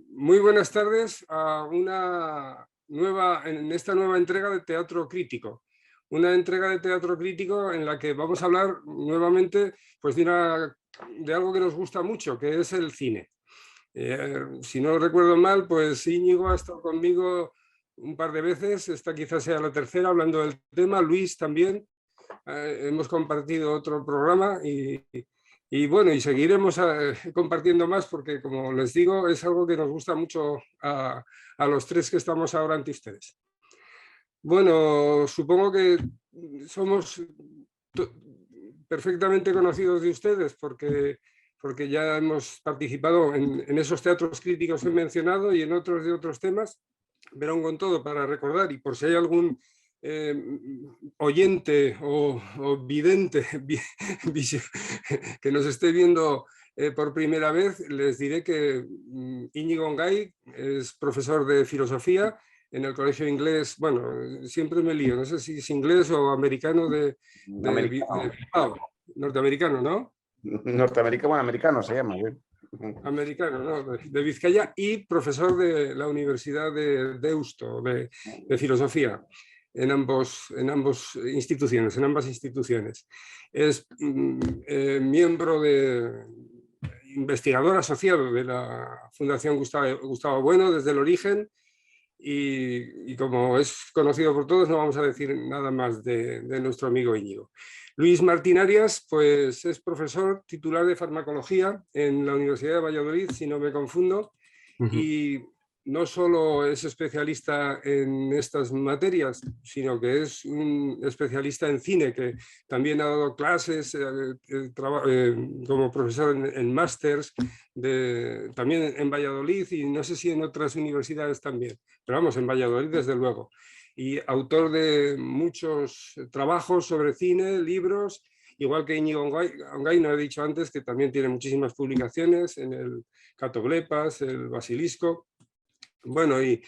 Muy buenas tardes a en esta nueva entrega de Teatro Crítico. Una entrega de Teatro Crítico en la que vamos a hablar nuevamente pues, de algo que nos gusta mucho, que es el cine. Si no recuerdo mal, pues Íñigo ha estado conmigo un par de veces, esta quizás sea la tercera, hablando del tema, Luis también. Hemos compartido otro programa y bueno, y seguiremos compartiendo más porque, como les digo, es algo que nos gusta mucho a los tres que estamos ahora ante ustedes. Bueno, supongo que somos perfectamente conocidos de ustedes porque ya hemos participado en esos teatros críticos que he mencionado y en otros de otros temas, pero con todo para recordar y por si hay algún oyente o vidente que nos esté viendo por primera vez, les diré que Íñigo Ngay es profesor de filosofía en el colegio inglés, bueno, siempre me lío, no sé si es inglés o americano de Bilbao, norteamericano, ¿no? Norteamericano, bueno, americano se llama. Americano, ¿no? De Vizcaya, y profesor de la Universidad de Deusto, de filosofía, en ambas instituciones. Es miembro investigador asociado de la Fundación Gustavo Bueno desde el origen y como es conocido por todos no vamos a decir nada más de nuestro amigo Íñigo. Luis Martín Arias pues es profesor titular de farmacología en la Universidad de Valladolid, si no me confundo, y no solo es especialista en estas materias, sino que es un especialista en cine, que también ha dado clases como profesor en másters, también en Valladolid y no sé si en otras universidades también, pero vamos, en Valladolid desde luego. Y autor de muchos trabajos sobre cine, libros, igual que Íñigo Ngay, no he dicho antes, que también tiene muchísimas publicaciones en el Catoblepas, el Basilisco. Bueno, y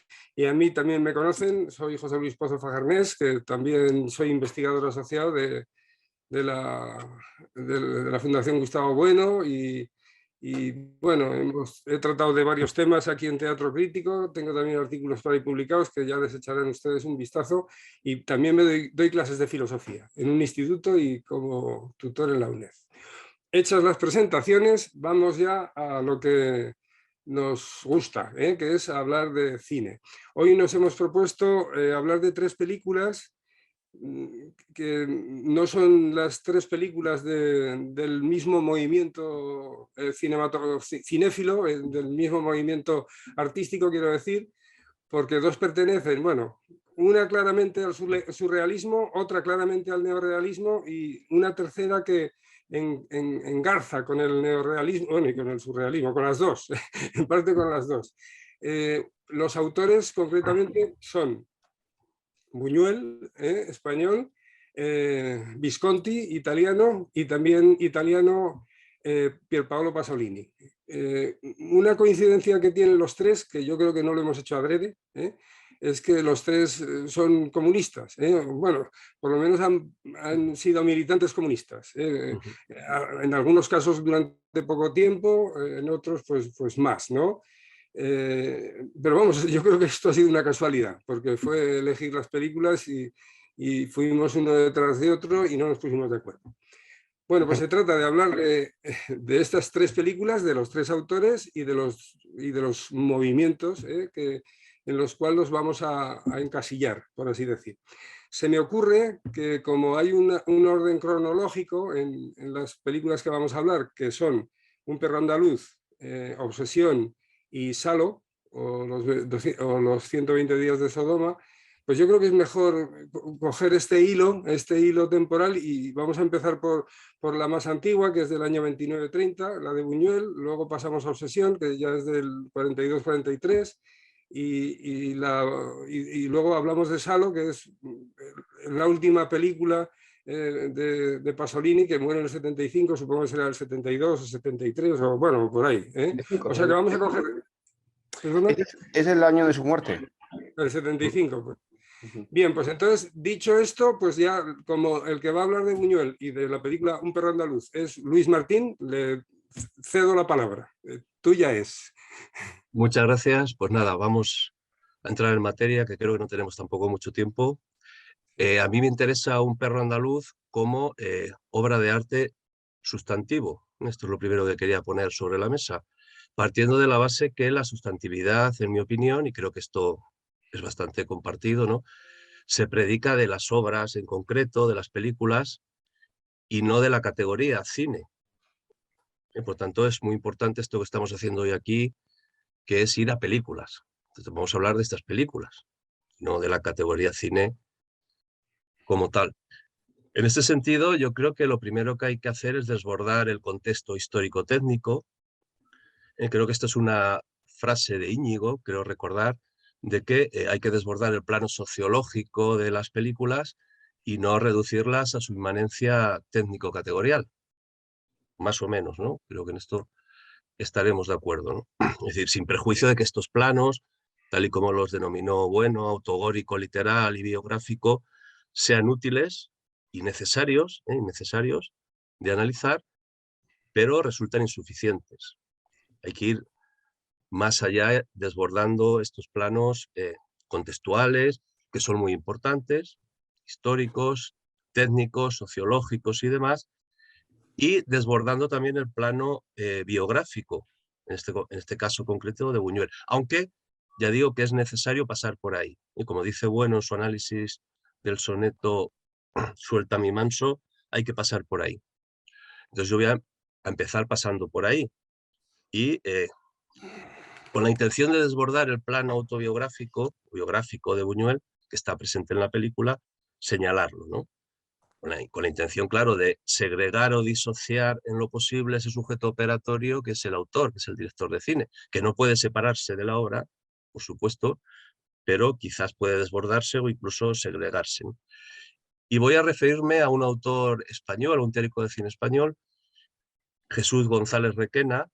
a mí también me conocen, soy José Luis Pozo Fajarnés, que también soy investigador asociado de la Fundación Gustavo Bueno y bueno, he tratado de varios temas aquí en Teatro Crítico, tengo también artículos por ahí publicados que ya les echarán ustedes un vistazo y también doy clases de filosofía en un instituto y como tutor en la UNED. Hechas las presentaciones, vamos ya a lo que nos gusta, que es hablar de cine. Hoy nos hemos propuesto hablar de tres películas que no son las tres películas del mismo movimiento cinéfilo, del mismo movimiento artístico, quiero decir, porque dos pertenecen, bueno, una claramente al surrealismo, otra claramente al neorrealismo y una tercera que engarza con el neorrealismo, bueno, y con el surrealismo, con las dos, en parte con las dos. Los autores concretamente son Buñuel, español, Visconti, italiano, y también italiano Pierpaolo Pasolini. Una coincidencia que tienen los tres, que yo creo que no lo hemos hecho adrede, es que los tres son comunistas. Bueno, por lo menos han sido militantes comunistas. En algunos casos durante poco tiempo, en otros pues más, ¿no? Pero vamos, yo creo que esto ha sido una casualidad, porque fue elegir las películas y fuimos uno detrás de otro y no nos pusimos de acuerdo. Bueno, pues se trata de hablar de estas tres películas, de los tres autores y de los movimientos en los cuales los vamos a encasillar, por así decir. Se me ocurre que como hay un orden cronológico en las películas que vamos a hablar, que son Un perro andaluz, Obsesión y Salo, o los 120 días de Sodoma, pues yo creo que es mejor coger este hilo temporal y vamos a empezar por la más antigua, que es del año 29-30, la de Buñuel, luego pasamos a Obsesión, que ya es del 42-43, y luego hablamos de Salo, que es la última película de Pasolini, que muere en el 75, supongo que será el 72 o 73, o bueno, por ahí. O sea que vamos a coger... Es el año de su muerte. El 75, pues. Bien, pues entonces, dicho esto, pues ya como el que va a hablar de Buñuel y de la película Un perro andaluz es Luis Martín, le cedo la palabra. Tuya es. Muchas gracias. Pues nada, vamos a entrar en materia, que creo que no tenemos tampoco mucho tiempo. A mí me interesa Un perro andaluz como obra de arte sustantivo. Esto es lo primero que quería poner sobre la mesa, partiendo de la base que la sustantividad, en mi opinión, y creo que esto es bastante compartido, ¿no?, se predica de las obras en concreto, de las películas, y no de la categoría cine. Por tanto, es muy importante esto que estamos haciendo hoy aquí, que es ir a películas. Entonces, vamos a hablar de estas películas, no de la categoría cine como tal. En este sentido, yo creo que lo primero que hay que hacer es desbordar el contexto histórico-técnico. Creo que esto es una frase de Íñigo, creo recordar, de que hay que desbordar el plano sociológico de las películas y no reducirlas a su inmanencia técnico-categorial. Más o menos, ¿no? Creo que en esto estaremos de acuerdo, ¿no? Es decir, sin perjuicio de que estos planos, tal y como los denominó Bueno, autogórico, literal y biográfico, sean útiles y necesarios de analizar, pero resultan insuficientes. Hay que ir más allá, desbordando estos planos contextuales, que son muy importantes, históricos, técnicos, sociológicos y demás, y desbordando también el plano biográfico, en este caso concreto de Buñuel. Aunque ya digo que es necesario pasar por ahí. Y como dice Bueno en su análisis del soneto Suelta mi manso, hay que pasar por ahí. Entonces yo voy a empezar pasando por ahí. Y con la intención de desbordar el plano autobiográfico, biográfico de Buñuel, que está presente en la película, señalarlo, ¿no? Con la intención, claro, de segregar o disociar en lo posible ese sujeto operatorio que es el autor, que es el director de cine, que no puede separarse de la obra, por supuesto, pero quizás puede desbordarse o incluso segregarse, ¿no? Y voy a referirme a un autor español, un teórico de cine español, Jesús González Requena,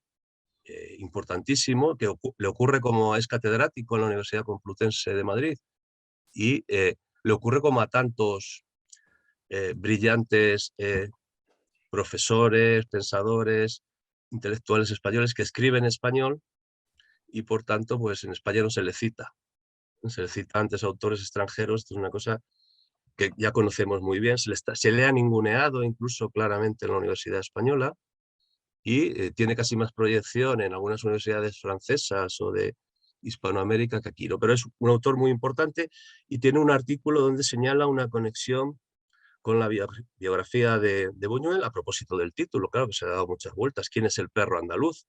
importantísimo, que le ocurre como es catedrático en la Universidad Complutense de Madrid y le ocurre como a tantos brillantes profesores, pensadores, intelectuales españoles que escriben español y por tanto pues en España no se le cita. Se le cita antes a autores extranjeros, esto es una cosa que ya conocemos muy bien, se le ha ninguneado incluso claramente en la Universidad Española y tiene casi más proyección en algunas universidades francesas o de Hispanoamérica que aquí, ¿no? Pero es un autor muy importante y tiene un artículo donde señala una conexión con la biografía de Buñuel a propósito del título, claro que se ha dado muchas vueltas. ¿Quién es el perro andaluz?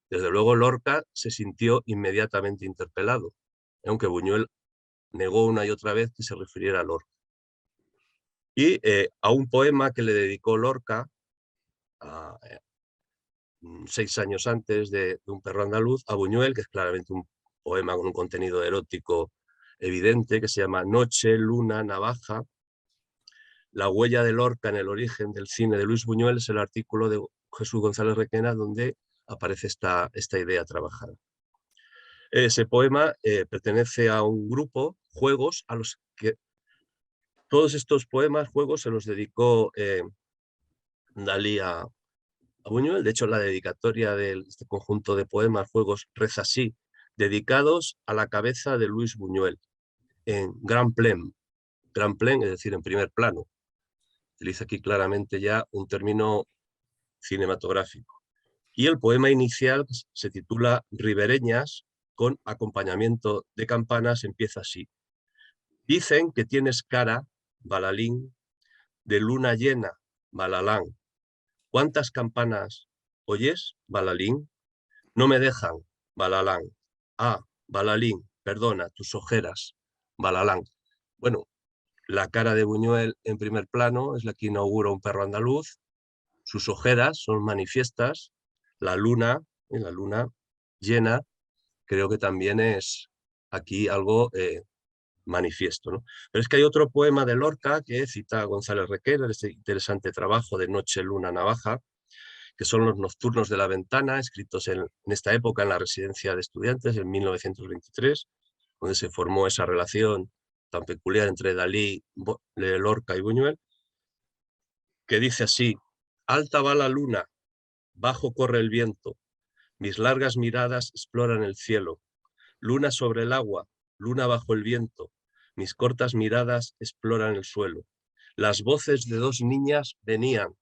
Desde luego Lorca se sintió inmediatamente interpelado, aunque Buñuel negó una y otra vez que se refiriera a Lorca. Y a un poema que le dedicó Lorca, 6 años antes de Un perro andaluz, a Buñuel, que es claramente un poema con un contenido erótico evidente, que se llama Noche, Luna, Navaja. La huella de Lorca en el origen del cine de Luis Buñuel es el artículo de Jesús González Requena donde aparece esta idea trabajada. Ese poema pertenece a un grupo, Juegos, a los que todos estos poemas, Juegos, se los dedicó Dalí a Buñuel. De hecho, la dedicatoria de este conjunto de poemas, Juegos, reza así: dedicados a la cabeza de Luis Buñuel, en grand plein, es decir, en primer plano. Utiliza aquí claramente ya un término cinematográfico. Y el poema inicial se titula Ribereñas, con acompañamiento de campanas, empieza así: dicen que tienes cara, balalín, de luna llena, balalán. ¿Cuántas campanas oyes, balalín? No me dejan, balalán. Ah, balalín, perdona, tus ojeras, balalán. Bueno, la cara de Buñuel en primer plano es la que inaugura Un perro andaluz. Sus ojeras son manifiestas. La luna llena, creo que también es aquí algo manifiesto, ¿no? Pero es que hay otro poema de Lorca que cita a González Requena, este interesante trabajo de Noche, Luna, Navaja, que son los nocturnos de la ventana, escritos en esta época en la residencia de estudiantes, en 1923, donde se formó esa relación tan peculiar entre Dalí, Lorca y Buñuel, que dice así: alta va la luna, bajo corre el viento, Mis largas miradas exploran el cielo. Luna sobre el agua, luna bajo el viento. Mis cortas miradas exploran el suelo. Las voces de dos niñas venían,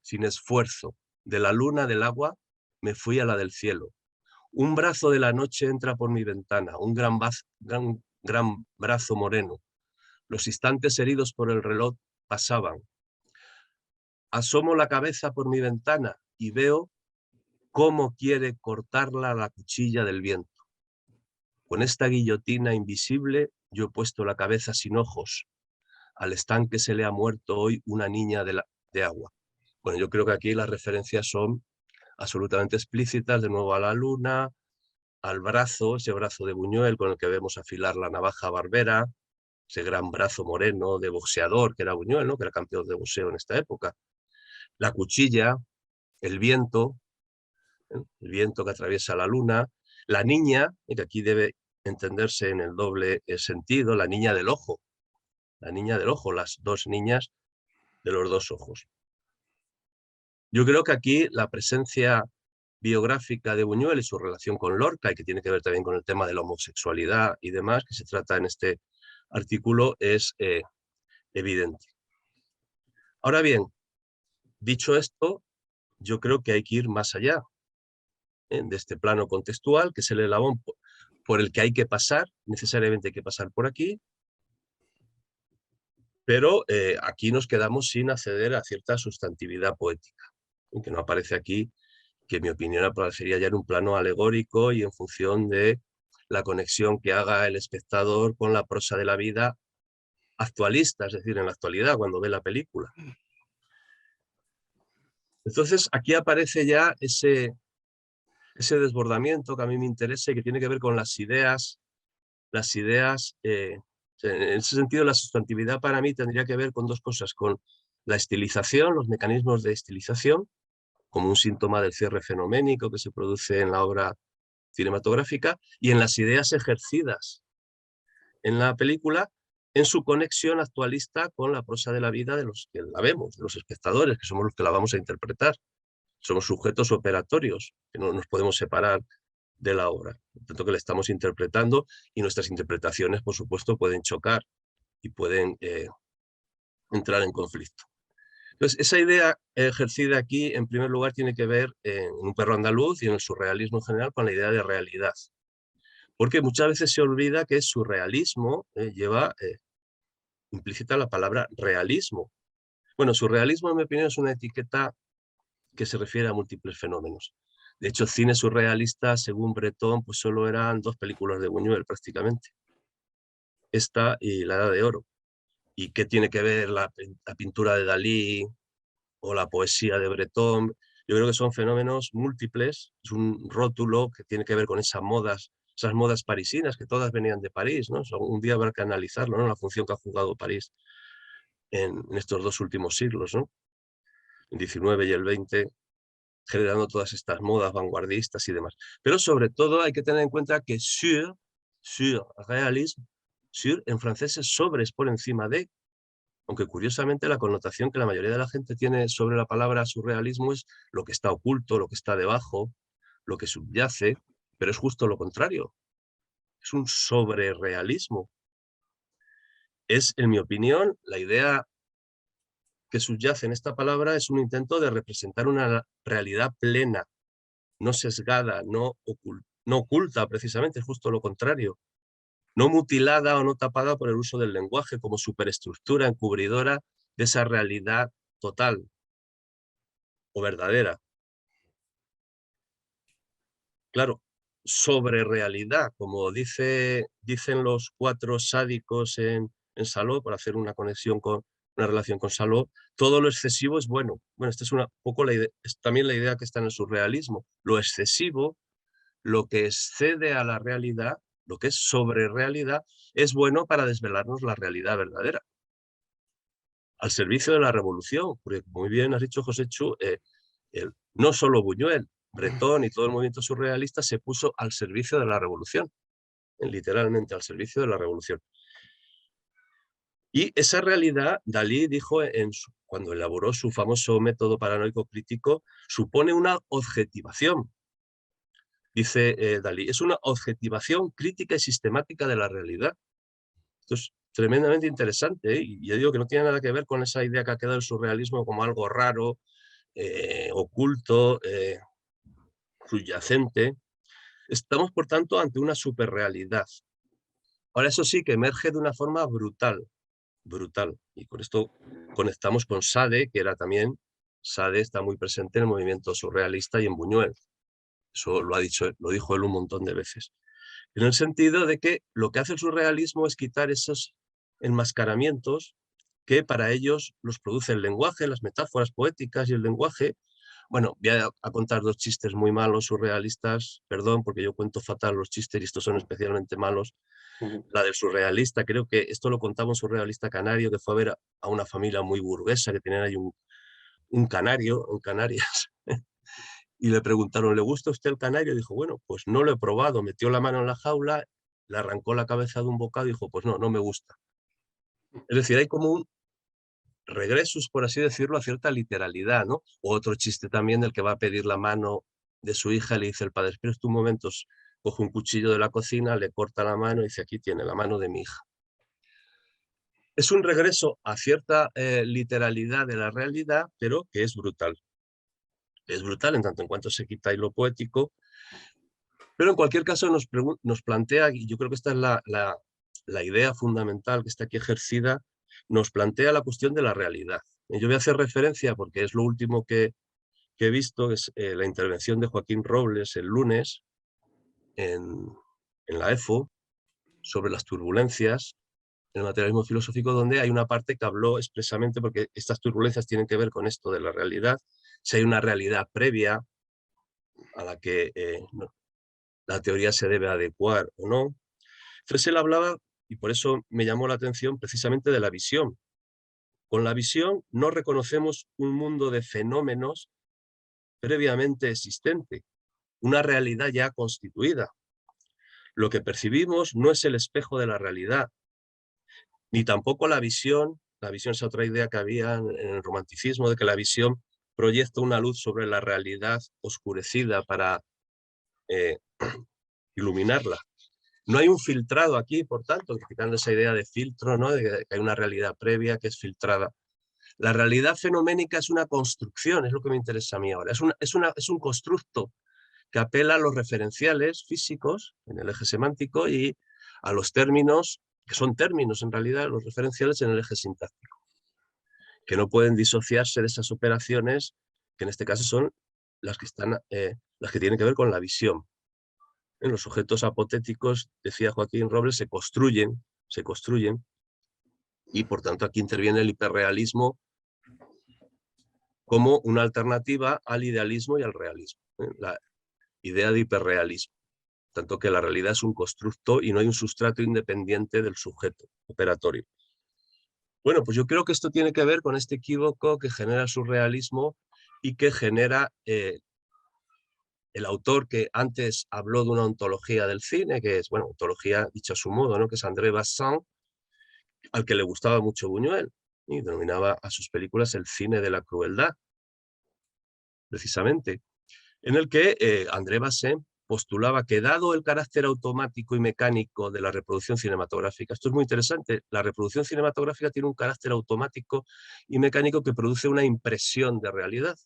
sin esfuerzo. De la luna del agua me fui a la del cielo. Un brazo de la noche entra por mi ventana, un gran brazo moreno. Los instantes heridos por el reloj pasaban. Asomo la cabeza por mi ventana y veo cómo quiere cortarla la cuchilla del viento. Con esta guillotina invisible yo he puesto la cabeza sin ojos. Al estanque se le ha muerto hoy una niña de agua. Bueno, yo creo que aquí las referencias son absolutamente explícitas, de nuevo a la luna, al brazo, ese brazo de Buñuel con el que vemos afilar la navaja barbera, ese gran brazo moreno de boxeador que era Buñuel, ¿no? Que era campeón de boxeo en esta época. La cuchilla, el viento que atraviesa la luna, la niña, que aquí debe entenderse en el doble sentido, la niña del ojo, las dos niñas de los dos ojos. Yo creo que aquí la presencia biográfica de Buñuel y su relación con Lorca, y que tiene que ver también con el tema de la homosexualidad y demás, que se trata en este artículo, es evidente. Ahora bien, dicho esto, yo creo que hay que ir más allá de este plano contextual, que es el eslabón por el que hay que pasar, necesariamente hay que pasar por aquí, pero aquí nos quedamos sin acceder a cierta sustantividad poética, que no aparece aquí, que en mi opinión aparecería ya en un plano alegórico y en función de la conexión que haga el espectador con la prosa de la vida actualista, es decir, en la actualidad, cuando ve la película. Entonces, aquí aparece ya ese desbordamiento que a mí me interesa y que tiene que ver con las ideas, en ese sentido la sustantividad para mí tendría que ver con dos cosas, con la estilización, los mecanismos de estilización, como un síntoma del cierre fenoménico que se produce en la obra cinematográfica, y en las ideas ejercidas en la película, en su conexión actualista con la prosa de la vida de los que la vemos, de los espectadores, que somos los que la vamos a interpretar. Somos sujetos operatorios, que no nos podemos separar de la obra, tanto que la estamos interpretando, y nuestras interpretaciones, por supuesto, pueden chocar y pueden entrar en conflicto. Entonces, esa idea ejercida aquí, en primer lugar, tiene que ver en Un perro andaluz y en el surrealismo en general con la idea de realidad. Porque muchas veces se olvida que surrealismo lleva implícita la palabra realismo. Bueno, surrealismo, en mi opinión, es una etiqueta que se refiere a múltiples fenómenos. De hecho, cine surrealista, según Breton, pues solo eran dos películas de Buñuel prácticamente. Esta y La Edad de Oro. ¿Y qué tiene que ver la pintura de Dalí o la poesía de Breton? Yo creo que son fenómenos múltiples, es un rótulo que tiene que ver con esas modas parisinas, que todas venían de París, ¿no? Un día habrá que analizarlo, ¿no? La función que ha jugado París en estos dos últimos siglos, ¿no? El 19 y el 20, generando todas estas modas vanguardistas y demás. Pero sobre todo hay que tener en cuenta que surrealisme, sur en francés es sobre, es por encima de, aunque curiosamente la connotación que la mayoría de la gente tiene sobre la palabra surrealismo es lo que está oculto, lo que está debajo, lo que subyace, pero es justo lo contrario. Es un sobrerealismo. Es, en mi opinión, la idea que subyace en esta palabra es un intento de representar una realidad plena, no sesgada, no oculta, precisamente, es justo lo contrario. No mutilada o no tapada por el uso del lenguaje como superestructura encubridora de esa realidad total o verdadera. Claro, sobre realidad, como dicen los cuatro sádicos en Saló, por hacer una conexión con una relación con Saló, todo lo excesivo es bueno. Bueno, esta es es también la idea que está en el surrealismo. Lo excesivo, lo que excede a la realidad, lo que es sobre realidad, es bueno para desvelarnos la realidad verdadera. Al servicio de la revolución, porque muy bien has dicho, Joséchu, no solo Buñuel, Breton y todo el movimiento surrealista se puso al servicio de la revolución, literalmente al servicio de la revolución. Y esa realidad, Dalí dijo cuando elaboró su famoso método paranoico crítico, supone una objetivación. Dice Dalí, es una objetivación crítica y sistemática de la realidad. Esto es tremendamente interesante, ¿eh? Y yo digo que no tiene nada que ver con esa idea que ha quedado el surrealismo como algo raro, oculto, subyacente. Estamos, por tanto, ante una superrealidad. Ahora, eso sí, que emerge de una forma brutal, brutal. Y con esto conectamos con Sade, que era también, Sade está muy presente en el movimiento surrealista y en Buñuel. Eso lo dijo él un montón de veces. En el sentido de que lo que hace el surrealismo es quitar esos enmascaramientos que para ellos los produce el lenguaje, las metáforas poéticas y el lenguaje. Bueno, voy a contar dos chistes muy malos, surrealistas, perdón, porque yo cuento fatal los chistes y estos son especialmente malos. La del surrealista, creo que esto lo contaba un surrealista canario que fue a ver a una familia muy burguesa que tenían ahí un canario en Canarias. Y le preguntaron, ¿le gusta a usted el canario? Dijo, bueno, pues no lo he probado. Metió la mano en la jaula, le arrancó la cabeza de un bocado y dijo, pues no, no me gusta. Es decir, hay como un regresus, por así decirlo, a cierta literalidad, ¿no? O otro chiste también del que va a pedir la mano de su hija, le dice el padre, espera un momento, coge un cuchillo de la cocina, le corta la mano y dice, aquí tiene la mano de mi hija. Es un regreso a cierta literalidad de la realidad, pero que es brutal. Es brutal en tanto en cuanto se quita ahí lo poético, pero en cualquier caso nos plantea, y yo creo que esta es la idea fundamental que está aquí ejercida, nos plantea la cuestión de la realidad. Yo voy a hacer referencia, porque es lo último que he visto, es la intervención de Joaquín Robles el lunes en la EFO sobre las turbulencias en el materialismo filosófico, donde hay una parte que habló expresamente, porque estas turbulencias tienen que ver con esto de la realidad, si hay una realidad previa a la que la teoría se debe adecuar o no. Entonces él hablaba, y por eso me llamó la atención, precisamente de la visión. Con la visión no reconocemos un mundo de fenómenos previamente existente, una realidad ya constituida. Lo que percibimos no es el espejo de la realidad, ni tampoco la visión es otra idea que había en el romanticismo, de que la visión proyecta una luz sobre la realidad oscurecida para iluminarla. No hay un filtrado aquí, por tanto, criticando esa idea de filtro, ¿no? De que hay una realidad previa que es filtrada. La realidad fenoménica es una construcción, es lo que me interesa a mí ahora. Es un constructo que apela a los referenciales físicos en el eje semántico y a los términos, que son términos en realidad, los referenciales en el eje sintáctico, que no pueden disociarse de esas operaciones, que en este caso son las que tienen que ver con la visión. En los objetos apotéticos, decía Joaquín Robles, se construyen, y por tanto aquí interviene el hiperrealismo como una alternativa al idealismo y al realismo. La idea de hiperrealismo, tanto que la realidad es un constructo y no hay un sustrato independiente del sujeto operatorio. Bueno, pues yo creo que esto tiene que ver con este equívoco que genera el surrealismo y que genera el autor que antes habló de una ontología del cine, que es, bueno, ontología dicha a su modo, ¿no? Que es André Bazin, al que le gustaba mucho Buñuel, y denominaba a sus películas el cine de la crueldad, precisamente, en el que André Bazin postulaba que, dado el carácter automático y mecánico de la reproducción cinematográfica, esto es muy interesante, la reproducción cinematográfica tiene un carácter automático y mecánico que produce una impresión de realidad.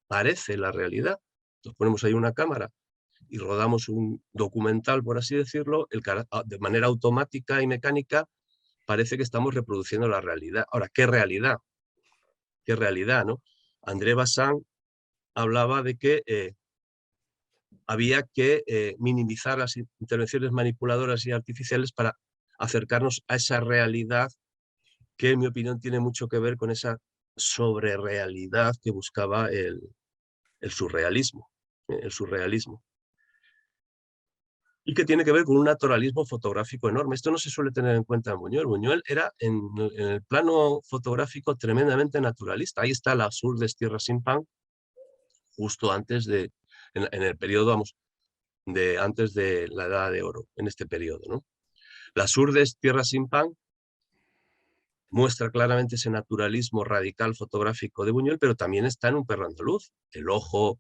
Parece la realidad. Nos ponemos ahí una cámara y rodamos un documental, por así decirlo, de manera automática y mecánica, parece que estamos reproduciendo la realidad. Ahora, ¿qué realidad? ¿Qué realidad, no? André Bazin hablaba de que había que minimizar las intervenciones manipuladoras y artificiales para acercarnos a esa realidad que, en mi opinión, tiene mucho que ver con esa sobrerealidad que buscaba el surrealismo. El surrealismo. Y que tiene que ver con un naturalismo fotográfico enorme. Esto no se suele tener en cuenta en Buñuel. Buñuel era, en el plano fotográfico, tremendamente naturalista. Ahí está Las Urdes Tierra sin Pan, justo antes en el periodo, vamos, antes de la Edad de Oro, en este periodo, ¿no? Las Urdes Tierra sin Pan muestra claramente ese naturalismo radical fotográfico de Buñuel, pero también está en Un perro andaluz. El ojo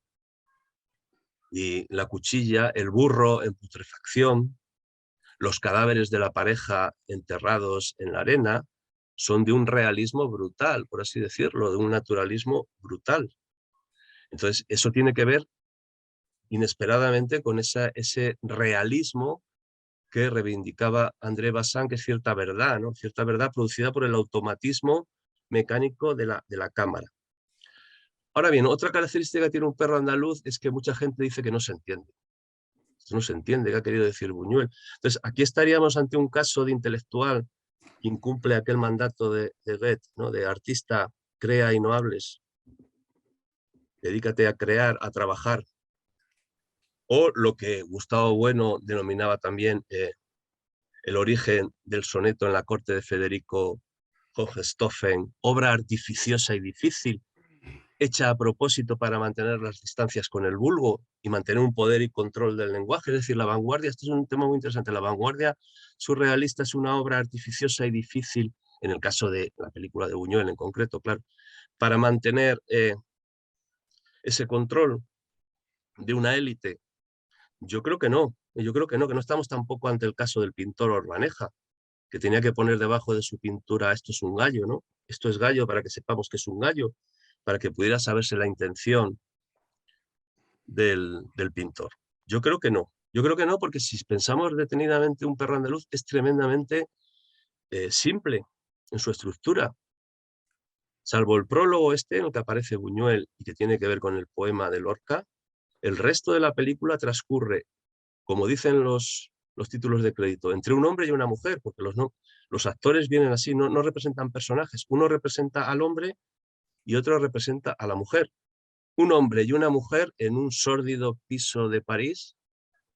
y la cuchilla, el burro en putrefacción, los cadáveres de la pareja enterrados en la arena, son de un realismo brutal, por así decirlo, de un naturalismo brutal. Entonces, eso tiene que ver inesperadamente con ese realismo que reivindicaba André Bazin, que es cierta verdad, ¿no? Cierta verdad producida por el automatismo mecánico de la cámara. Ahora bien, otra característica que tiene un perro andaluz es que mucha gente dice que no se entiende. No se entiende qué ha querido decir Buñuel. Entonces, aquí estaríamos ante un caso de intelectual que incumple aquel mandato de Goethe, ¿no? De artista, crea y no hables. Dedícate a crear, a trabajar. O lo que Gustavo Bueno denominaba también el origen del soneto en la corte de Federico Hohenstaufen, obra artificiosa y difícil, hecha a propósito para mantener las distancias con el vulgo y mantener un poder y control del lenguaje. Es decir, la vanguardia, esto es un tema muy interesante, la vanguardia surrealista es una obra artificiosa y difícil, en el caso de la película de Buñuel en concreto, claro, para mantener ese control de una élite. Yo creo que no, que no estamos tampoco ante el caso del pintor Orbaneja, que tenía que poner debajo de su pintura esto es un gallo, ¿no? Esto es gallo para que sepamos que es un gallo, para que pudiera saberse la intención del pintor. Yo creo que no. Yo creo que no, porque si pensamos detenidamente un perro andaluz es tremendamente simple en su estructura. Salvo el prólogo este en el que aparece Buñuel y que tiene que ver con el poema de Lorca, el resto de la película transcurre, como dicen los títulos de crédito, entre un hombre y una mujer, porque los actores vienen así, no representan personajes. Uno representa al hombre y otro representa a la mujer. Un hombre y una mujer en un sórdido piso de París,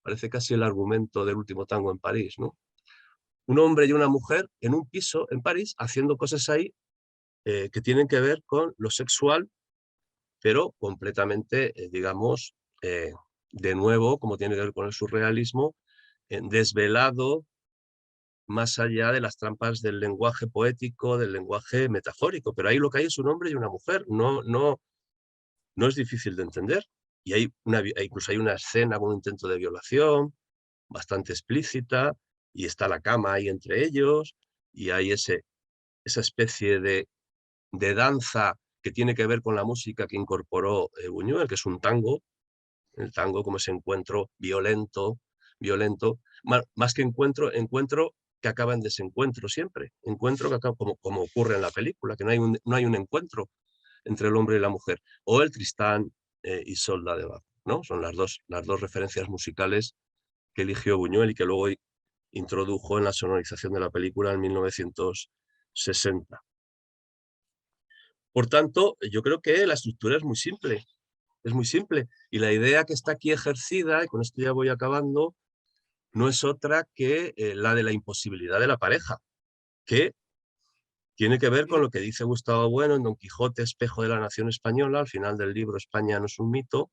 parece casi el argumento del Último tango en París, ¿no? Un hombre y una mujer en un piso en París haciendo cosas ahí que tienen que ver con lo sexual, pero completamente, digamos, de nuevo, como tiene que ver con el surrealismo, desvelado más allá de las trampas del lenguaje poético, del lenguaje metafórico. Pero ahí lo que hay es un hombre y una mujer, no es difícil de entender. Y incluso hay una escena con un intento de violación bastante explícita, y está la cama ahí entre ellos, y hay esa especie de danza que tiene que ver con la música que incorporó Buñuel, que es un tango, el tango como ese encuentro violento, más que encuentro que acaba en desencuentro siempre, encuentro que acaba como ocurre en la película, que no hay un encuentro entre el hombre y la mujer, o el Tristán y Isolda de Bach, ¿no? Son las dos referencias musicales que eligió Buñuel y que luego introdujo en la sonorización de la película en 1960. Por tanto, yo creo que la estructura es muy simple, y la idea que está aquí ejercida, y con esto ya voy acabando, no es otra que la de la imposibilidad de la pareja, que tiene que ver con lo que dice Gustavo Bueno en Don Quijote, espejo de la nación española, al final del libro España no es un mito,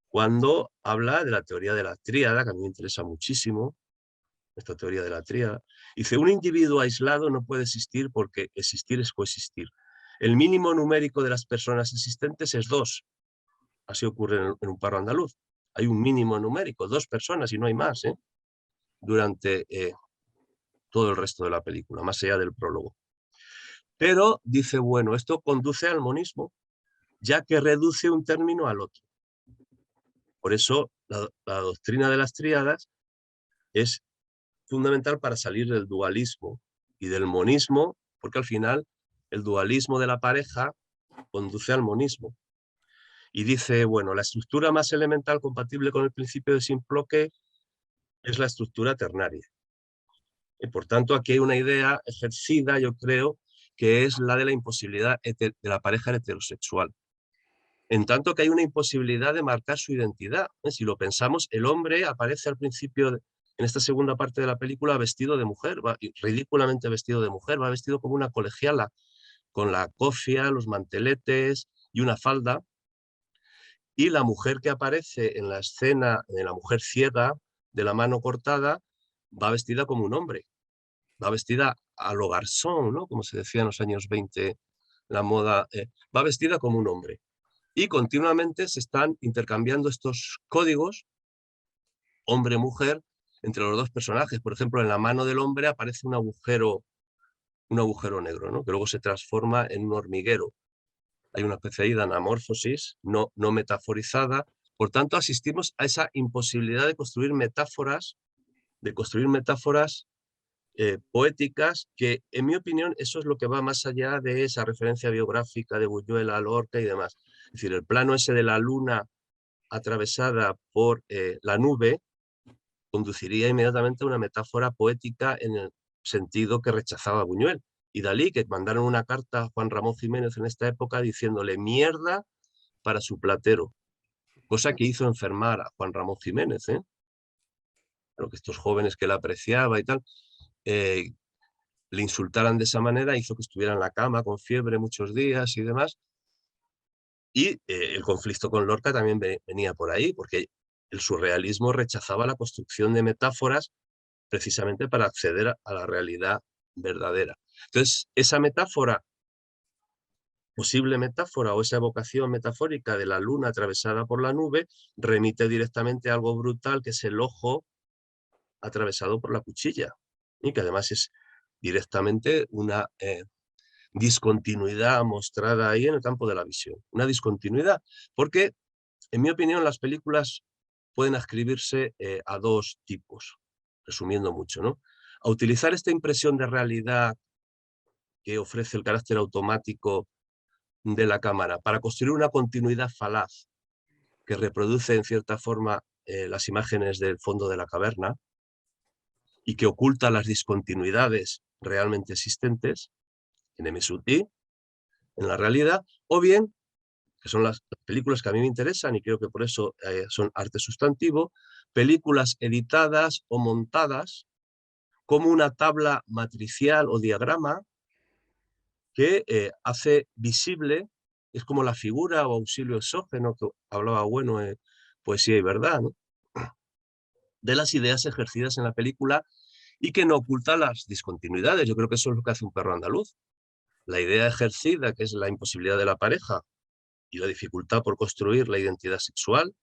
cuando habla de la teoría de la tríada, que a mí me interesa muchísimo, esta teoría de la tríada. Dice, un individuo aislado no puede existir porque existir es coexistir. El mínimo numérico de las personas existentes es 2. Así ocurre en un perro andaluz. Hay un mínimo numérico, 2 personas y no hay más, durante todo el resto de la película, más allá del prólogo. Pero dice, bueno, esto conduce al monismo, ya que reduce un término al otro. Por eso la doctrina de las tríadas es fundamental para salir del dualismo y del monismo, porque al final el dualismo de la pareja conduce al monismo. Y dice, bueno, la estructura más elemental compatible con el principio de Simploque es la estructura ternaria. Y por tanto, aquí hay una idea ejercida, yo creo, que es la de la imposibilidad de la pareja heterosexual. En tanto que hay una imposibilidad de marcar su identidad. Si lo pensamos, el hombre aparece al principio, en esta segunda parte de la película, vestido de mujer, ridículamente vestido de mujer, va vestido como una colegiala, con la cofia, los manteletes y una falda. Y la mujer que aparece en la escena, de la mujer ciega, de la mano cortada, va vestida como un hombre. Va vestida a lo garzón, ¿no? Como se decía en los años 20, la moda, va vestida como un hombre. y continuamente se están intercambiando estos códigos hombre-mujer entre los dos personajes. Por ejemplo, en la mano del hombre aparece un agujero negro, ¿no? Que luego se transforma en un hormiguero. Hay una especie ahí de anamorfosis no metaforizada. Por tanto, asistimos a esa imposibilidad de construir metáforas, poéticas, que en mi opinión eso es lo que va más allá de esa referencia biográfica de Buñuel a Lorca y demás. Es decir, el plano ese de la luna atravesada por la nube conduciría inmediatamente a una metáfora poética en el sentido que rechazaba Buñuel y Dalí, que mandaron una carta a Juan Ramón Jiménez en esta época diciéndole mierda para su platero, cosa que hizo enfermar a Juan Ramón Jiménez, ¿eh? Claro, que estos jóvenes que él apreciaba y tal, le insultaran de esa manera, hizo que estuviera en la cama con fiebre muchos días y demás. Y el conflicto con Lorca también venía por ahí, porque el surrealismo rechazaba la construcción de metáforas precisamente para acceder a la realidad verdadera. Entonces, esa metáfora, posible metáfora o esa evocación metafórica de la luna atravesada por la nube, remite directamente a algo brutal que es el ojo atravesado por la cuchilla, y que además es directamente una discontinuidad mostrada ahí en el campo de la visión. Una discontinuidad, porque, en mi opinión, las películas pueden adscribirse a dos tipos, resumiendo mucho, ¿no? A utilizar esta impresión de realidad que ofrece el carácter automático de la cámara para construir una continuidad falaz que reproduce en cierta forma las imágenes del fondo de la caverna y que oculta las discontinuidades realmente existentes en MSUT, en la realidad, o bien, que son las películas que a mí me interesan y creo que por eso son arte sustantivo, películas editadas o montadas como una tabla matricial o diagrama que hace visible, es como la figura o auxilio exógeno que hablaba Bueno en Poesía y Verdad, ¿no? De las ideas ejercidas en la película y que no oculta las discontinuidades. Yo creo que eso es lo que hace Un perro andaluz. La idea ejercida, que es la imposibilidad de la pareja y la dificultad por construir la identidad sexual,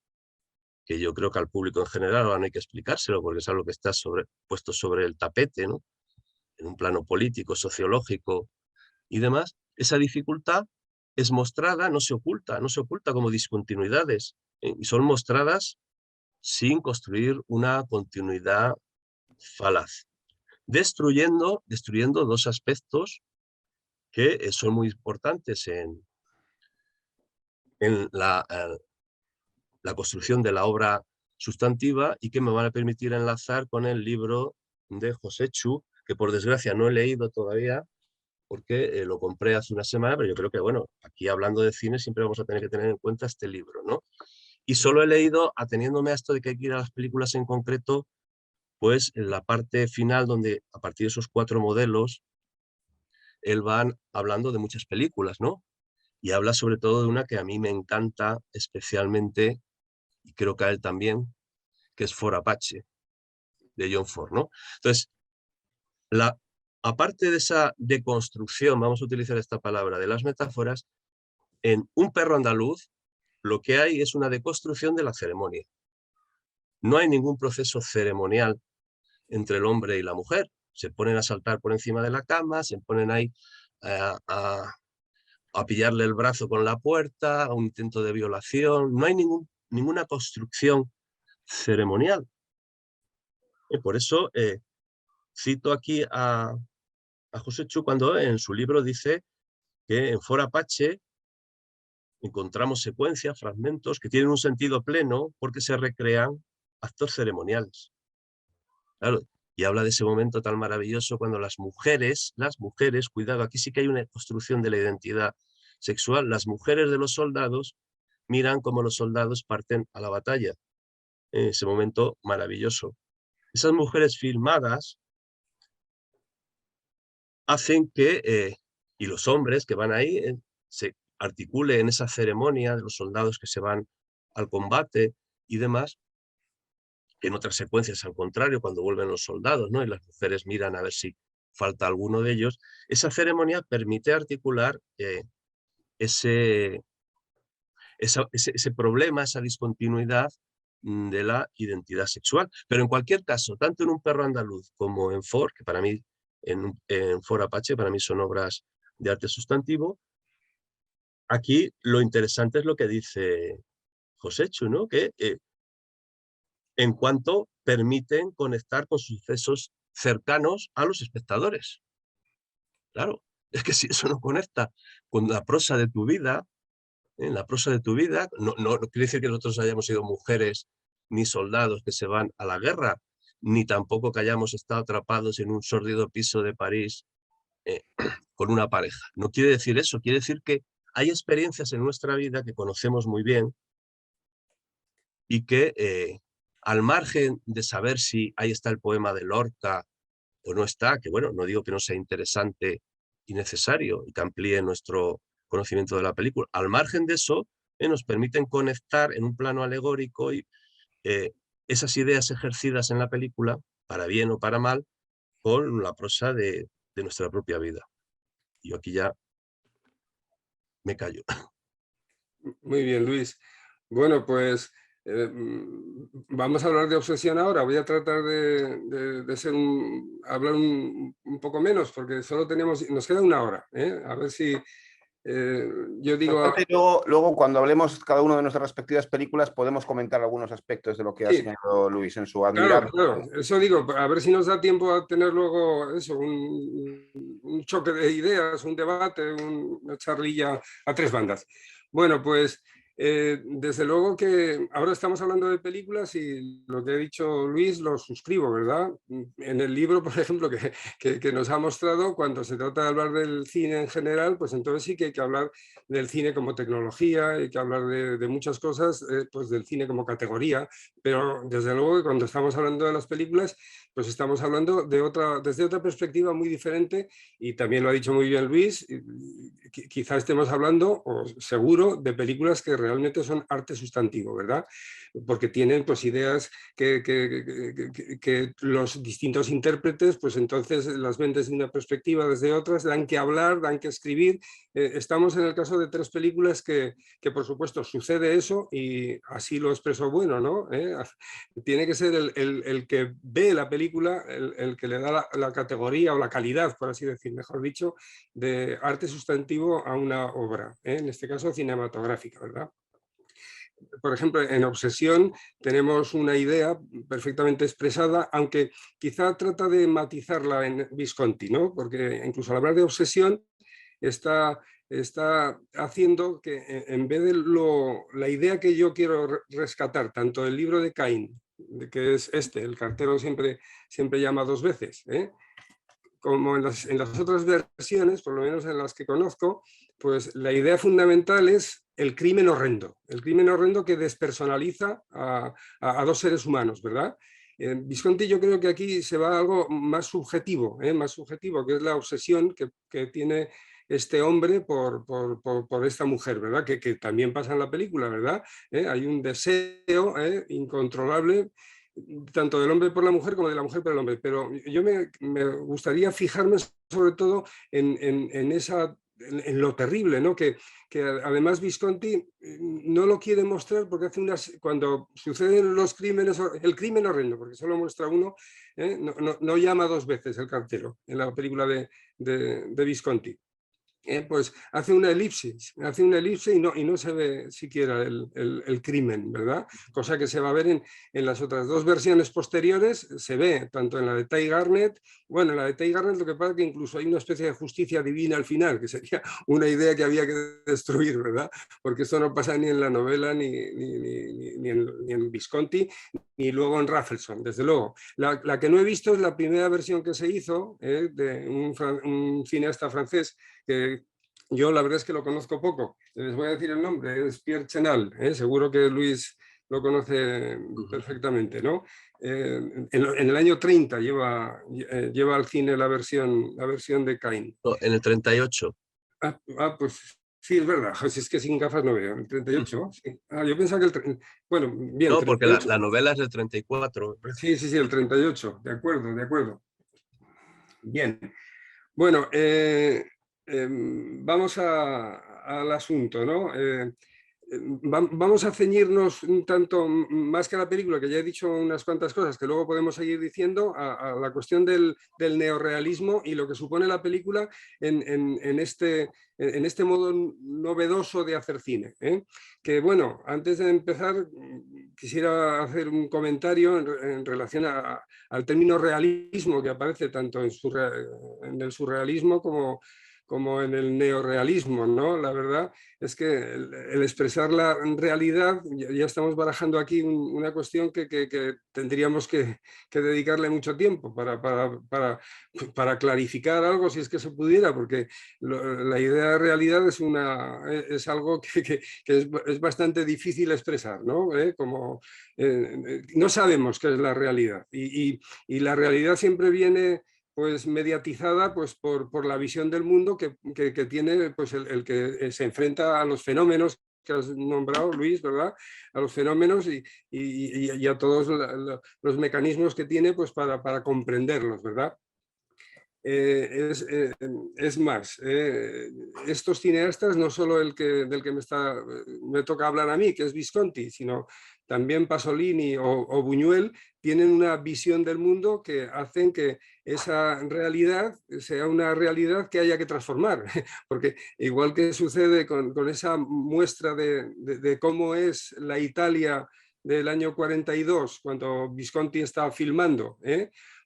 que yo creo que al público en general ahora no hay que explicárselo porque es algo que está puesto sobre el tapete, ¿no? En un plano político, sociológico y demás, esa dificultad es mostrada, no se oculta como discontinuidades, y son mostradas sin construir una continuidad falaz, destruyendo dos aspectos que son muy importantes en la construcción de la obra sustantiva y que me van a permitir enlazar con el libro de José Chu, que por desgracia no he leído todavía, porque lo compré hace una semana, pero yo creo que, bueno, aquí hablando de cine siempre vamos a tener que tener en cuenta este libro, ¿no? Y solo he leído, ateniéndome a esto de que hay que ir a las películas en concreto, pues en la parte final donde a partir de esos 4 modelos, él va hablando de muchas películas, ¿no? Y habla sobre todo de una que a mí me encanta especialmente, y creo que a él también, que es Fort Apache, de John Ford, ¿no? Entonces, aparte de esa deconstrucción, vamos a utilizar esta palabra, de las metáforas, en Un perro andaluz lo que hay es una deconstrucción de la ceremonia. No hay ningún proceso ceremonial entre el hombre y la mujer. Se ponen a saltar por encima de la cama, se ponen ahí a pillarle el brazo con la puerta, a un intento de violación. No hay ninguna construcción ceremonial. Y por eso cito aquí a José Chu cuando en su libro dice que en Fort Apache encontramos secuencias, fragmentos que tienen un sentido pleno porque se recrean actos ceremoniales. Claro, y habla de ese momento tan maravilloso cuando las mujeres, cuidado, aquí sí que hay una construcción de la identidad sexual, las mujeres de los soldados miran cómo los soldados parten a la batalla, en ese momento maravilloso. Esas mujeres filmadas hacen que, y los hombres que van ahí, se articule en esa ceremonia de los soldados que se van al combate y demás, que en otras secuencias al contrario, cuando vuelven los soldados, ¿no? Y las mujeres miran a ver si falta alguno de ellos, esa ceremonia permite articular ese ese problema, esa discontinuidad de la identidad sexual. Pero en cualquier caso, tanto en Un perro andaluz como en For, que para mí, en For Apache, para mí son obras de arte sustantivo, aquí lo interesante es lo que dice Joséchu, ¿no? Que en cuanto permiten conectar con sucesos cercanos a los espectadores. Claro, es que si eso no conecta con la prosa de tu vida, en la prosa de tu vida, no quiere decir que nosotros hayamos sido mujeres ni soldados que se van a la guerra, ni tampoco que hayamos estado atrapados en un sórdido piso de París con una pareja. No quiere decir eso, quiere decir que hay experiencias en nuestra vida que conocemos muy bien y que al margen de saber si ahí está el poema de Lorca o no está, que bueno, no digo que no sea interesante y necesario y que amplíe nuestro conocimiento de la película, al margen de eso, nos permiten conectar en un plano alegórico y esas ideas ejercidas en la película, para bien o para mal, con la prosa de nuestra propia vida. Yo aquí ya me callo. Muy bien, Luis. Bueno, pues vamos a hablar de obsesión ahora. Voy a tratar de hablar un poco menos, porque solo nos queda una hora. A ver si yo digo... Luego, cuando hablemos cada uno de nuestras respectivas películas, podemos comentar algunos aspectos de lo que ha Sí. señalado Luis en su admirable... Claro, eso digo, a ver si nos da tiempo a tener luego eso, un choque de ideas, un debate, una charlilla a tres bandas. Bueno, pues desde luego que ahora estamos hablando de películas y lo que ha dicho Luis lo suscribo, ¿verdad? En el libro, por ejemplo, que nos ha mostrado, cuando se trata de hablar del cine en general, pues entonces sí que hay que hablar del cine como tecnología, hay que hablar de muchas cosas, pues del cine como categoría, pero desde luego que cuando estamos hablando de las películas, pues estamos hablando desde otra perspectiva muy diferente, y también lo ha dicho muy bien Luis, quizá estemos hablando, o seguro, de películas que realmente son arte sustantivo, ¿verdad? Porque tienen pues ideas que los distintos intérpretes, pues entonces las ven desde una perspectiva, desde otras, dan que hablar, dan que escribir. Estamos en el caso de tres películas que por supuesto sucede eso, y así lo expreso bueno, ¿no? Tiene que ser el que ve la película, el que le da la categoría o la calidad, por así decir, mejor dicho, de arte sustantivo a una obra, en este caso cinematográfica, ¿verdad? Por ejemplo, en Obsesión tenemos una idea perfectamente expresada, aunque quizá trata de matizarla en Visconti, ¿no? Porque incluso al hablar de obsesión está haciendo que en vez de la idea que yo quiero rescatar, tanto del libro de Caín, que es el cartero siempre llama dos veces, como en las otras versiones, por lo menos en las que conozco, pues la idea fundamental es el crimen horrendo que despersonaliza a dos seres humanos, ¿verdad? Visconti yo creo que aquí se va a algo más subjetivo, que es la obsesión que tiene este hombre por esta mujer, ¿verdad? Que también pasa en la película, ¿verdad? Hay un deseo incontrolable tanto del hombre por la mujer como de la mujer por el hombre, pero yo me gustaría fijarme sobre todo en lo terrible, ¿no? Que además Visconti no lo quiere mostrar porque cuando suceden los crímenes, el crimen horrendo, porque solo muestra uno, no llama dos veces el cartero en la película de Visconti. Pues hace una elipsis y no se ve siquiera el crimen, ¿verdad? Cosa que se va a ver en las otras dos versiones posteriores, se ve tanto en la de Ty Garnett, bueno, en la de Ty Garnett lo que pasa es que incluso hay una especie de justicia divina al final, que sería una idea que había que destruir, ¿verdad? Porque esto no pasa ni en la novela, ni en Visconti, ni luego en Rafelson, desde luego. La que no he visto es la primera versión que se hizo de un cineasta francés que yo la verdad es que lo conozco poco. Les voy a decir el nombre, es Pierre Chenal, seguro que Luis lo conoce perfectamente, ¿no? En el año 30 lleva al cine la versión de Caín. No, en el 38. Pues sí, es verdad, si es que sin gafas no veo, el 38, sí. Yo pensaba que bueno, bien, No, porque 38. la novela es del 34. Sí, el 38, de acuerdo. Bien. Bueno, vamos al asunto, ¿no? vamos a ceñirnos un tanto más que a la película, que ya he dicho unas cuantas cosas que luego podemos seguir diciendo, a la cuestión del neorrealismo y lo que supone la película en este modo novedoso de hacer cine. Que bueno, antes de empezar quisiera hacer un comentario en relación al término realismo, que aparece tanto en el surrealismo como en el neorrealismo, ¿no? La verdad es que el expresar la realidad, ya estamos barajando aquí una cuestión que tendríamos que dedicarle mucho tiempo para clarificar algo, si es que se pudiera, porque la idea de realidad es algo que es bastante difícil expresar, ¿no? No sabemos qué es la realidad y la realidad siempre viene pues mediatizada pues, por la visión del mundo que tiene pues, el que se enfrenta a los fenómenos que has nombrado, Luis, ¿verdad? A los fenómenos y a todos los mecanismos que tiene pues, para comprenderlos, ¿verdad? Es más, estos cineastas, no solo del que me toca hablar a mí, que es Visconti, sino también Pasolini o Buñuel, tienen una visión del mundo que hacen que esa realidad sea una realidad que haya que transformar, porque igual que sucede con esa muestra de cómo es la Italia del año 42, cuando Visconti está filmando,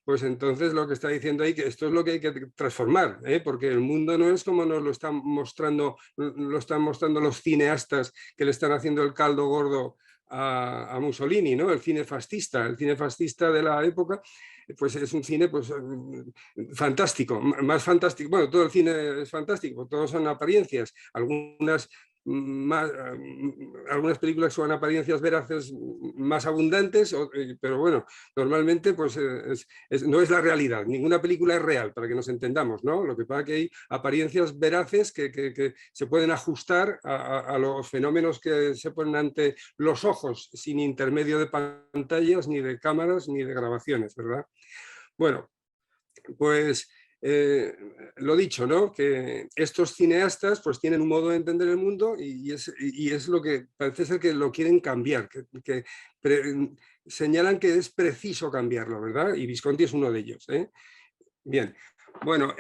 pues entonces lo que está diciendo ahí que esto es lo que hay que transformar, porque el mundo no es como nos lo están mostrando los cineastas que le están haciendo el caldo gordo a Mussolini, ¿no? El cine fascista de la época, pues es un cine pues, fantástico, más fantástico. Bueno, todo el cine es fantástico, todos son apariencias, algunas películas son apariencias veraces más abundantes, pero bueno, normalmente pues no es la realidad, ninguna película es real, para que nos entendamos, ¿no? Lo que pasa es que hay apariencias veraces que se pueden ajustar a los fenómenos que se ponen ante los ojos, sin intermedio de pantallas, ni de cámaras, ni de grabaciones, ¿verdad? Bueno, pues lo dicho, ¿no? Que estos cineastas pues tienen un modo de entender el mundo y es lo que parece ser que lo quieren cambiar, señalan que es preciso cambiarlo, ¿verdad? Y Visconti es uno de ellos. Bien, bueno,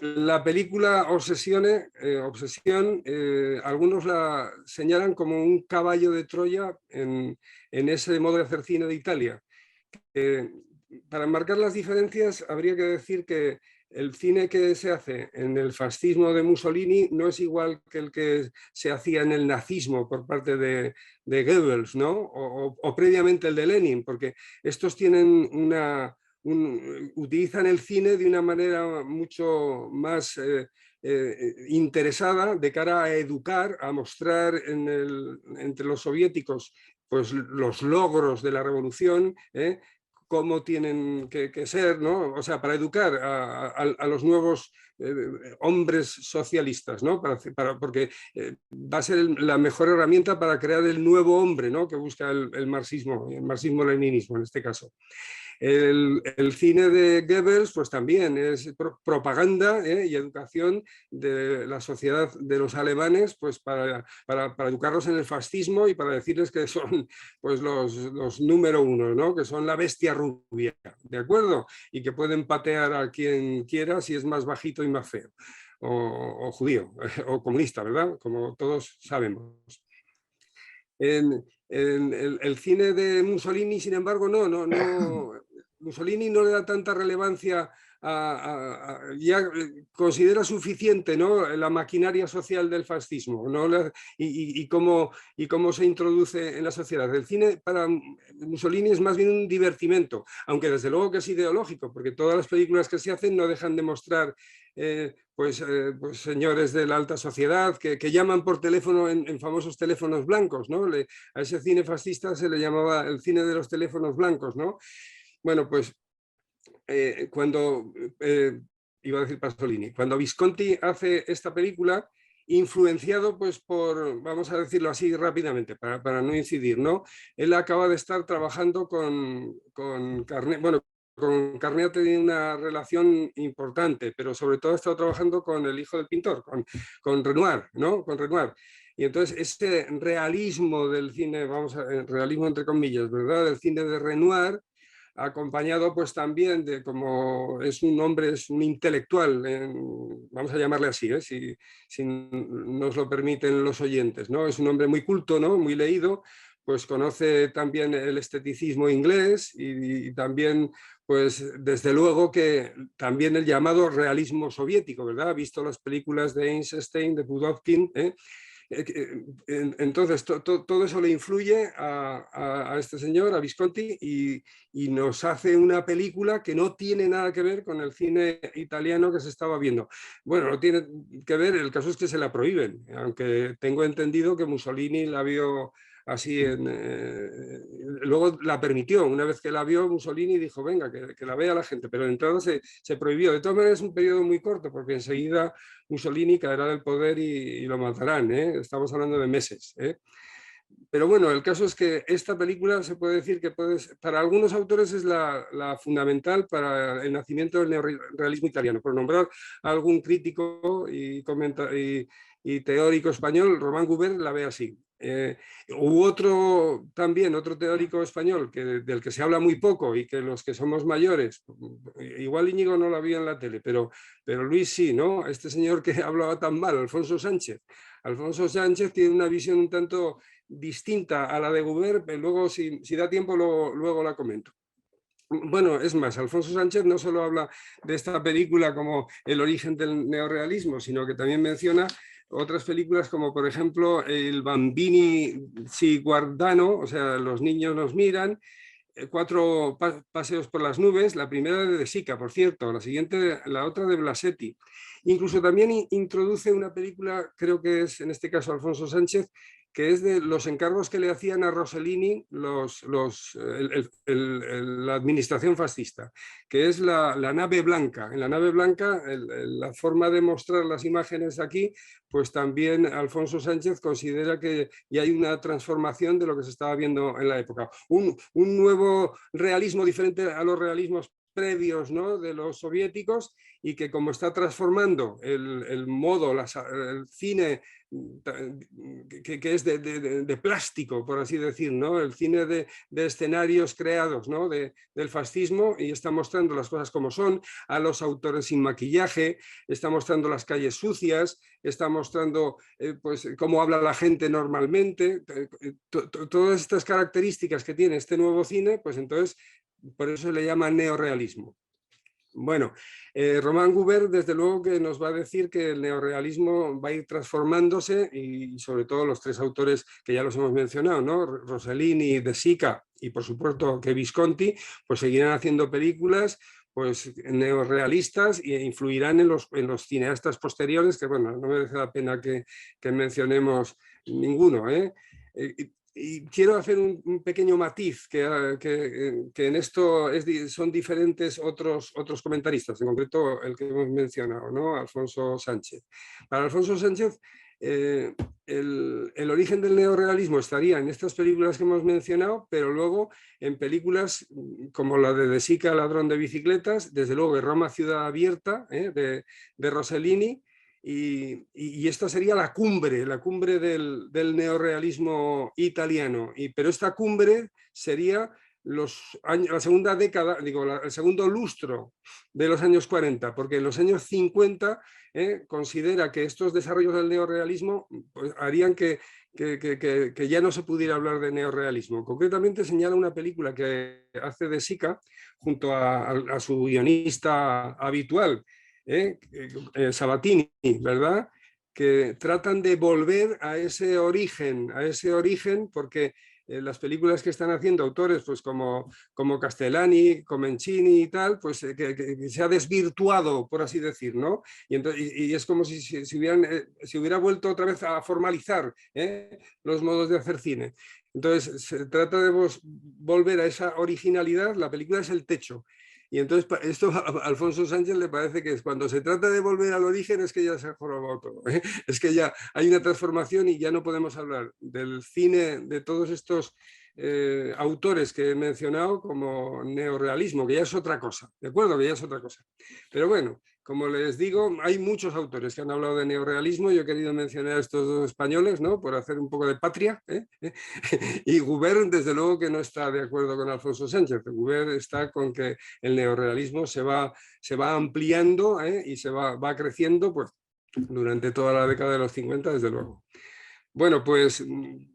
la película Obsesión, algunos la señalan como un caballo de Troya en ese modo de hacer cine de Italia. Para marcar las diferencias habría que decir que el cine que se hace en el fascismo de Mussolini no es igual que el que se hacía en el nazismo por parte de Goebbels, ¿no? O previamente el de Lenin, porque estos tienen utilizan el cine de una manera mucho más interesada de cara a educar, a mostrar entre los soviéticos pues, los logros de la revolución, cómo tienen que ser, ¿no? O sea, para educar a los nuevos hombres socialistas, ¿no? Porque va a ser la mejor herramienta para crear el nuevo hombre, ¿no? Que busca el marxismo-leninismo en este caso. El cine de Goebbels pues también es propaganda y educación de la sociedad de los alemanes pues para educarlos en el fascismo y para decirles que son pues los número uno, ¿no? Que son la bestia rubia, ¿de acuerdo? Y que pueden patear a quien quiera si es más bajito y más feo, o judío, o comunista, ¿verdad? Como todos sabemos. El cine de Mussolini, sin embargo, no Mussolini no le da tanta relevancia ya considera suficiente, ¿no? La maquinaria social del fascismo, ¿no? y cómo se introduce en la sociedad. El cine para Mussolini es más bien un divertimento, aunque desde luego que es ideológico, porque todas las películas que se hacen no dejan de mostrar pues señores de la alta sociedad que llaman por teléfono en famosos teléfonos blancos, ¿no? A ese cine fascista se le llamaba el cine de los teléfonos blancos, ¿no? Bueno, pues cuando, iba a decir Pasolini, cuando Visconti hace esta película, influenciado pues por, vamos a decirlo así rápidamente, para no incidir, ¿no? Él acaba de estar trabajando con Carnet, bueno, con Carnet tiene una relación importante, pero sobre todo ha estado trabajando con el hijo del pintor, con Renoir, ¿no? Con Renoir. Y entonces ese realismo del cine, realismo entre comillas, ¿verdad? Del cine de Renoir, acompañado pues también de, como es un hombre, es un intelectual, vamos a llamarle así, si nos lo permiten los oyentes, ¿no? Es un hombre muy culto, ¿no? Muy leído, pues conoce también el esteticismo inglés y también, pues desde luego que también el llamado realismo soviético, ¿verdad? Ha visto las películas de Eisenstein, de Pudovkin, ¿eh? Entonces, todo eso le influye a este señor, a Visconti, y nos hace una película que no tiene nada que ver con el cine italiano que se estaba viendo. Bueno, no tiene que ver, el caso es que se la prohíben, aunque tengo entendido que Mussolini la vio así, luego la permitió, una vez que la vio Mussolini dijo, venga, que la vea la gente, pero de entrada se prohibió. De todas maneras es un periodo muy corto, porque enseguida Mussolini caerá del poder y lo matarán, ¿eh? Estamos hablando de meses, ¿eh? Pero bueno, el caso es que esta película se puede decir que para algunos autores es la fundamental para el nacimiento del neorrealismo italiano. Por nombrar a algún crítico y teórico español, Román Gubern la ve así. Hubo otro teórico español del que se habla muy poco y que los que somos mayores, igual Íñigo no la vio en la tele, pero Luis sí, ¿no? Este señor que hablaba tan mal, Alfonso Sánchez. Alfonso Sánchez tiene una visión un tanto distinta a la de Gubern, pero luego si da tiempo luego la comento. Bueno, es más, Alfonso Sánchez no solo habla de esta película como el origen del neorrealismo, sino que también menciona otras películas como por ejemplo el Bambini si guardano, o sea, los niños nos miran, Cuatro paseos por las nubes, la primera de Sica, por cierto, la otra de Blasetti. Incluso también introduce una película, creo que es en este caso Alfonso Sánchez, que es de los encargos que le hacían a Rossellini la administración fascista, que es la nave blanca. En la nave blanca, la forma de mostrar las imágenes aquí, pues también Alfonso Sánchez considera que ya hay una transformación de lo que se estaba viendo en la época. Un nuevo realismo diferente a los realismos previos, ¿no?, de los soviéticos, y que como está transformando el modo, el cine que es de plástico, por así decir, ¿no?, el cine de escenarios creados, ¿no?, del fascismo, y está mostrando las cosas como son, a los autores sin maquillaje, está mostrando las calles sucias, está mostrando pues cómo habla la gente normalmente, todas estas características que tiene este nuevo cine, pues entonces por eso se le llama neorrealismo. Bueno, Román Gubern desde luego que nos va a decir que el neorrealismo va a ir transformándose, y sobre todo los tres autores que ya los hemos mencionado, ¿no?, Rossellini, De Sica y por supuesto que Visconti, pues seguirán haciendo películas pues neorrealistas e influirán en los cineastas posteriores, que bueno, no merece la pena que mencionemos ninguno, ¿eh? Y quiero hacer un pequeño matiz, que en esto son diferentes otros comentaristas, en concreto el que hemos mencionado, ¿no?, Alfonso Sánchez. Para Alfonso Sánchez, el origen del neorrealismo estaría en estas películas que hemos mencionado, pero luego en películas como la de Sica, Ladrón de bicicletas, desde luego de Roma, Ciudad Abierta, de Rossellini, y esta sería la cumbre del neorrealismo italiano. Pero esta cumbre sería la segunda década, el segundo lustro de los años 40, porque en los años 50 considera que estos desarrollos del neorrealismo pues, harían que ya no se pudiera hablar de neorrealismo. Concretamente señala una película que hace De Sica junto a su guionista habitual, Sabatini, ¿verdad?, que tratan de volver a ese origen, porque las películas que están haciendo autores pues como Castellani, Comencini y tal, pues que se ha desvirtuado, por así decir, ¿no? Y es como si se hubiera vuelto otra vez a formalizar los modos de hacer cine. Entonces se trata de volver a esa originalidad. La película es El techo. Y entonces esto a Alfonso Sánchez le parece que es cuando se trata de volver al origen es que ya se ha jorobado todo, ¿eh? Es que ya hay una transformación y ya no podemos hablar del cine de todos estos autores que he mencionado como neorrealismo, que ya es otra cosa, ¿de acuerdo? Que ya es otra cosa. Pero bueno, como les digo, hay muchos autores que han hablado de neorrealismo. Yo he querido mencionar a estos dos españoles, ¿no? Por hacer un poco de patria. Y Goubert, desde luego, que no está de acuerdo con Alfonso Sánchez. Goubert está con que el neorrealismo se va ampliando, y se va creciendo, pues, durante toda la década de los 50, desde luego. Bueno, pues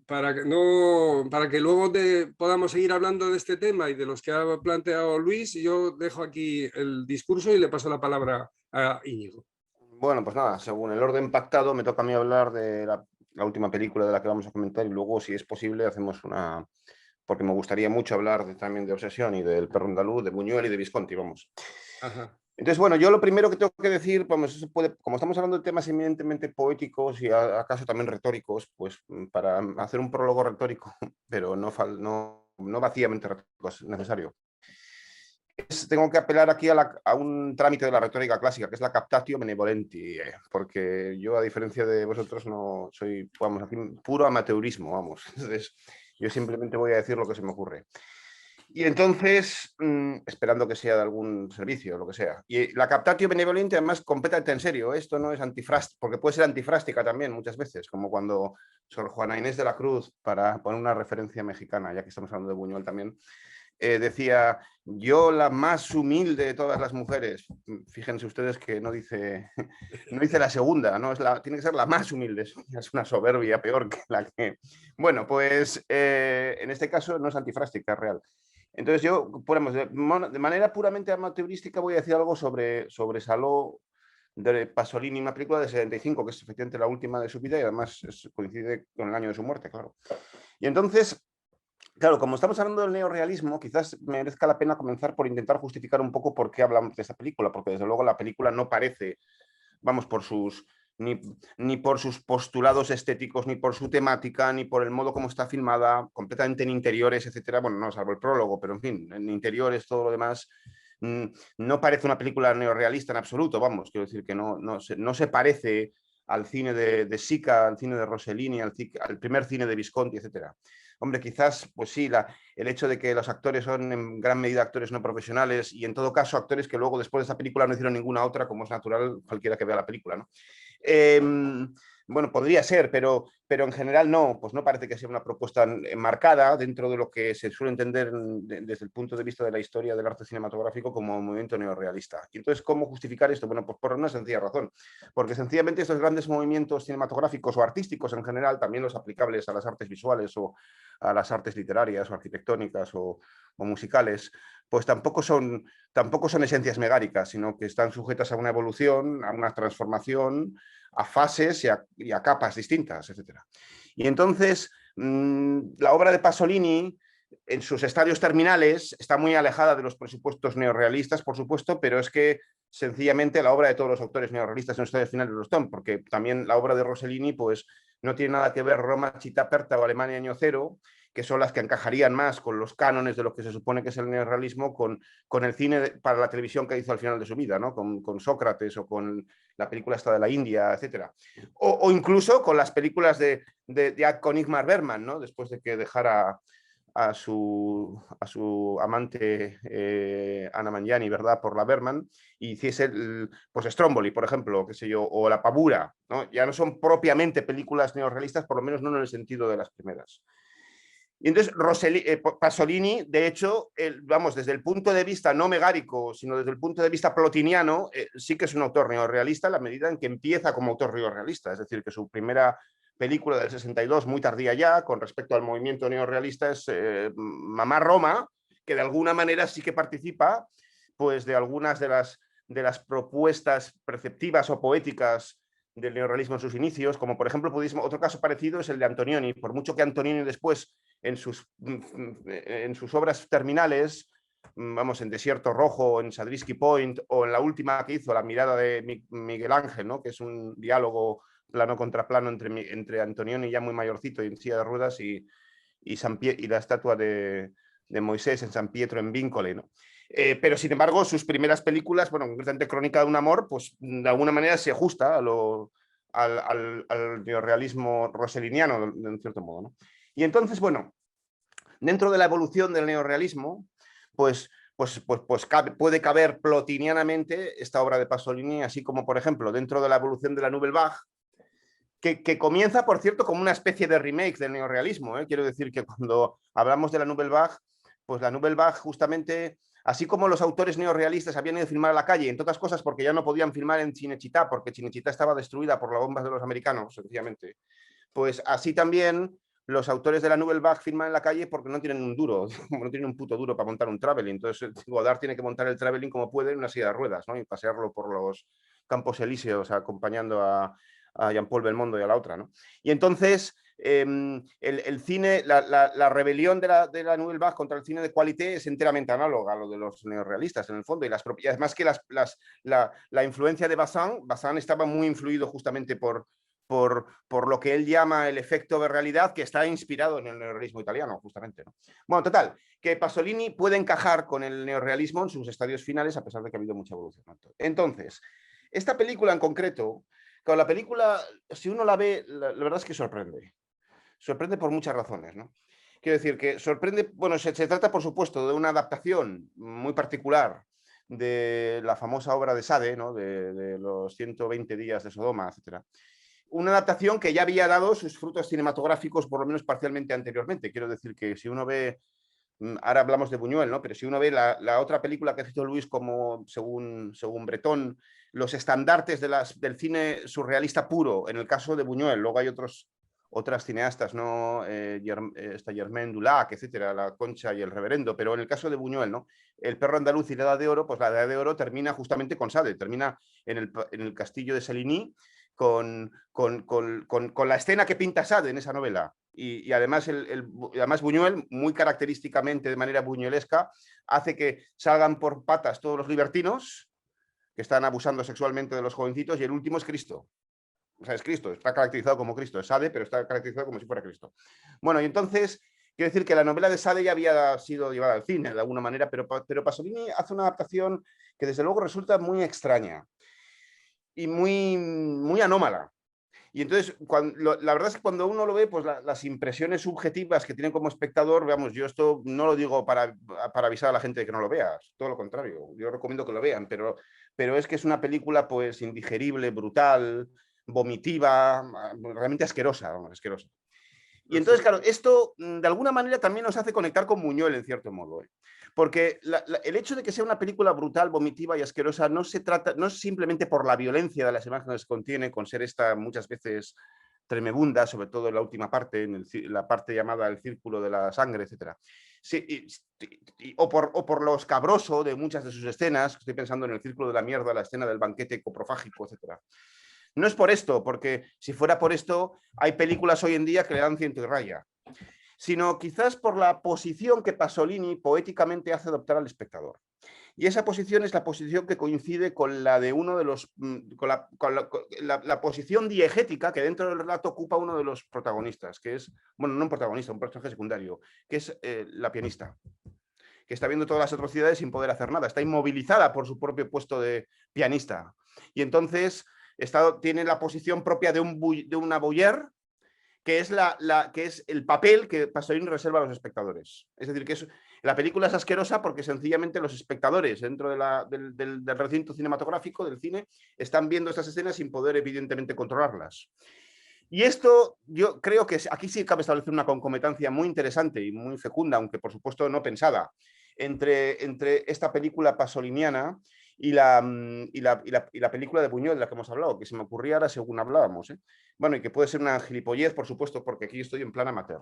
para que luego podamos seguir hablando de este tema y de los que ha planteado Luis, yo dejo aquí el discurso y le paso la palabra a Íñigo. Bueno, pues nada, según el orden pactado, me toca a mí hablar de la última película de la que vamos a comentar y luego, si es posible, hacemos una... porque me gustaría mucho hablar también de Obsesión y del Perro Andaluz, de Buñuel y de Visconti, vamos. Ajá. Entonces, bueno, yo lo primero que tengo que decir, pues, como estamos hablando de temas eminentemente poéticos y acaso también retóricos, pues para hacer un prólogo retórico, pero no vacíamente retórico, es necesario. Tengo que apelar aquí a un trámite de la retórica clásica, que es la captatio benevolenti, porque yo, a diferencia de vosotros, no soy, vamos, aquí puro amateurismo, vamos. Entonces, yo simplemente voy a decir lo que se me ocurre. Y entonces, esperando que sea de algún servicio, lo que sea. Y la captatio benevolente, además, completamente en serio. Esto no es antifrástica, porque puede ser antifrástica también muchas veces, como cuando Sor Juana Inés de la Cruz, para poner una referencia mexicana, ya que estamos hablando de Buñuel también, decía: yo, la más humilde de todas las mujeres. Fíjense ustedes que no dice la segunda, ¿no? Tiene que ser la más humilde. Es una soberbia peor que la que... Bueno, pues en este caso no es antifrástica, es real. Entonces yo, de manera puramente amateurística, voy a decir algo sobre Salò de Pasolini, una película de 75, que es efectivamente la última de su vida y además coincide con el año de su muerte, claro. Y entonces, claro, como estamos hablando del neorrealismo, quizás merezca la pena comenzar por intentar justificar un poco por qué hablamos de esta película, porque desde luego la película no parece, vamos, ni por sus postulados estéticos, ni por su temática, ni por el modo como está filmada, completamente en interiores, etcétera. Bueno, no, salvo el prólogo, pero en fin, en interiores, todo lo demás, no parece una película neorrealista en absoluto, vamos, quiero decir que no se parece al cine de Sica, al cine de Rossellini, al primer cine de Visconti, etcétera. Hombre, quizás, pues sí, el hecho de que los actores son en gran medida actores no profesionales y en todo caso actores que luego después de esta película no hicieron ninguna otra, como es natural cualquiera que vea la película, ¿no? Bueno, podría ser, pero en general no, pues no parece que sea una propuesta marcada dentro de lo que se suele entender desde el punto de vista de la historia del arte cinematográfico como un movimiento neorrealista. Y entonces, ¿cómo justificar esto? Bueno, pues por una sencilla razón, porque sencillamente estos grandes movimientos cinematográficos o artísticos en general, también los aplicables a las artes visuales o a las artes literarias o arquitectónicas o musicales, pues tampoco son esencias megáricas, sino que están sujetas a una evolución, a una transformación, a fases y a capas distintas, etc. Y entonces, la obra de Pasolini, en sus estadios terminales, está muy alejada de los presupuestos neorrealistas, por supuesto, pero es que sencillamente la obra de todos los autores neorrealistas en los estadios finales lo están, porque también la obra de Rossellini, pues no tiene nada que ver Roma, Città Aperta o Alemania Año Cero, que son las que encajarían más con los cánones de lo que se supone que es el neorrealismo, con el cine para la televisión que hizo al final de su vida, ¿no? Con Sócrates o con la película esta de la India, etc. O incluso con las películas con Ingmar Bergman, ¿no? Después de que dejara a su amante Anna Mangiani, ¿verdad?, por la Bergman, y hiciese pues Stromboli, por ejemplo, qué sé yo, o La Pavura, ¿no? Ya no son propiamente películas neorrealistas, por lo menos no en el sentido de las primeras. Y entonces Pasolini, de hecho, vamos, desde el punto de vista no megárico, sino desde el punto de vista plotiniano, sí que es un autor neorrealista en la medida en que empieza como autor neorrealista. Es decir, que su primera película del 62, muy tardía ya, con respecto al movimiento neorrealista, es Mamá Roma, que de alguna manera sí que participa pues, de algunas de las propuestas perceptivas o poéticas del neorrealismo en sus inicios, como por ejemplo, otro caso parecido es el de Antonioni. Por mucho que Antonioni después, en sus obras terminales, vamos, en Desierto Rojo, en Sadrisky Point, o en la última que hizo, La mirada de Miguel Ángel, ¿no?, que es un diálogo plano contra plano entre Antonioni, ya muy mayorcito y en silla de ruedas, y la estatua de Moisés en San Pietro en Vincole, ¿no? Pero sin embargo, sus primeras películas, bueno, concretamente Crónica de un amor, pues de alguna manera se ajusta al neorrealismo rosselliniano, en cierto modo, ¿no? Y entonces, bueno, dentro de la evolución del neorrealismo, pues puede caber plotinianamente esta obra de Pasolini, así como, por ejemplo, dentro de la evolución de la Nouvelle Vague, que comienza, por cierto, como una especie de remake del neorrealismo. Quiero decir que cuando hablamos de la Nouvelle Vague, pues la Nouvelle Vague justamente, así como los autores neorrealistas habían ido a filmar a la calle, entre otras cosas porque ya no podían filmar en Cinecittà, porque Cinecittà estaba destruida por las bombas de los americanos, sencillamente, pues así también los autores de la Nouvelle Vague filman en la calle porque no tienen un duro, no tienen un puto duro para montar un traveling. Entonces Godard tiene que montar el traveling como puede en una silla de ruedas, ¿no? Y pasearlo por los Campos Elíseos acompañando a Jean-Paul Belmondo y a la otra, ¿no? Y entonces el cine, la rebelión de la Nouvelle Vague contra el cine de qualité es enteramente análoga a lo de los neorrealistas, en el fondo, y además que la influencia de Bazin estaba muy influido justamente por lo que él llama el efecto de realidad, que está inspirado en el neorrealismo italiano, justamente, ¿no? Bueno, total, que Pasolini puede encajar con el neorrealismo en sus estadios finales, a pesar de que ha habido mucha evolución. Entonces, esta película en concreto, con la película, si uno la ve, la verdad es que sorprende. Sorprende por muchas razones, ¿no? Quiero decir que sorprende, bueno, se trata, por supuesto, de una adaptación muy particular de la famosa obra de Sade, ¿no? De los 120 días de Sodoma, etcétera. Una adaptación que ya había dado sus frutos cinematográficos, por lo menos parcialmente anteriormente. Quiero decir que si uno ve, ahora hablamos de Buñuel, ¿no? Pero si uno ve la otra película que ha hecho Luis, como según Breton, los estandartes del cine surrealista puro, en el caso de Buñuel, luego hay otras cineastas, ¿no? Está Germaine Dulac, etcétera, La Concha y el Reverendo, pero en el caso de Buñuel, ¿no? El perro andaluz y la Edad de Oro, pues la Edad de Oro termina justamente con Sade, termina en el castillo de Saligny, con la escena que pinta Sade en esa novela. Y además, además Buñuel, muy característicamente, de manera buñuelesca, hace que salgan por patas todos los libertinos que están abusando sexualmente de los jovencitos, y el último es Cristo. O sea, es Cristo, está caracterizado como Cristo, es Sade, pero está caracterizado como si fuera Cristo. Bueno, y entonces, quiero decir que la novela de Sade ya había sido llevada al cine de alguna manera, pero Pasolini hace una adaptación que desde luego resulta muy extraña y muy anómala. Y entonces, la verdad es que cuando uno lo ve, pues las impresiones subjetivas que tiene como espectador, veamos, yo esto no lo digo para avisar a la gente de que no lo veas, todo lo contrario, yo recomiendo que lo vean, pero es que es una película pues indigerible, brutal, vomitiva, realmente asquerosa, asquerosa. Y entonces, claro, esto de alguna manera también nos hace conectar con Buñuel en cierto modo, ¿eh? Porque el hecho de que sea una película brutal, vomitiva y asquerosa no es simplemente por la violencia de las imágenes que contiene, con ser esta muchas veces tremebunda, sobre todo en la última parte, en la parte llamada el círculo de la sangre, etc. Sí, o por lo escabroso de muchas de sus escenas, estoy pensando en el círculo de la mierda, la escena del banquete coprofágico, etc. No es por esto, porque si fuera por esto, hay películas hoy en día que le dan ciento y raya, sino quizás por la posición que Pasolini poéticamente hace adoptar al espectador. Y esa posición es la posición que coincide con la de uno de los, con la posición diegética que dentro del relato ocupa uno de los protagonistas, que es, bueno, no un protagonista, un personaje secundario, que es la pianista, que está viendo todas las atrocidades sin poder hacer nada, está inmovilizada por su propio puesto de pianista. Y entonces tiene la posición propia de una boyer, que es el papel que Pasolini reserva a los espectadores. Es decir, que la película es asquerosa porque sencillamente los espectadores dentro del recinto cinematográfico, del cine, están viendo estas escenas sin poder evidentemente controlarlas. Y esto yo creo que aquí sí cabe establecer una concomitancia muy interesante y muy fecunda, aunque por supuesto no pensada, entre esta película pasoliniana y la película de Buñuel de la que hemos hablado, que se me ocurría ahora según hablábamos, ¿eh? Bueno, y que puede ser una gilipollez, por supuesto, porque aquí estoy en plan amateur.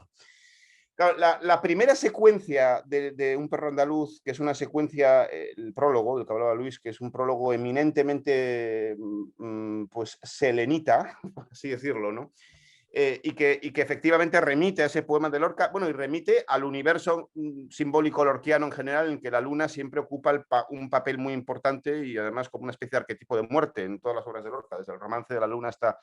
Claro, la primera secuencia de Un perro andaluz, que es una secuencia, el prólogo del que hablaba Luis, que es un prólogo eminentemente pues selenita, por así decirlo, ¿no? Y que efectivamente remite a ese poema de Lorca, bueno, y remite al universo simbólico lorquiano en general, en que la luna siempre ocupa un papel muy importante y además como una especie de arquetipo de muerte en todas las obras de Lorca. Desde el romance de la luna hasta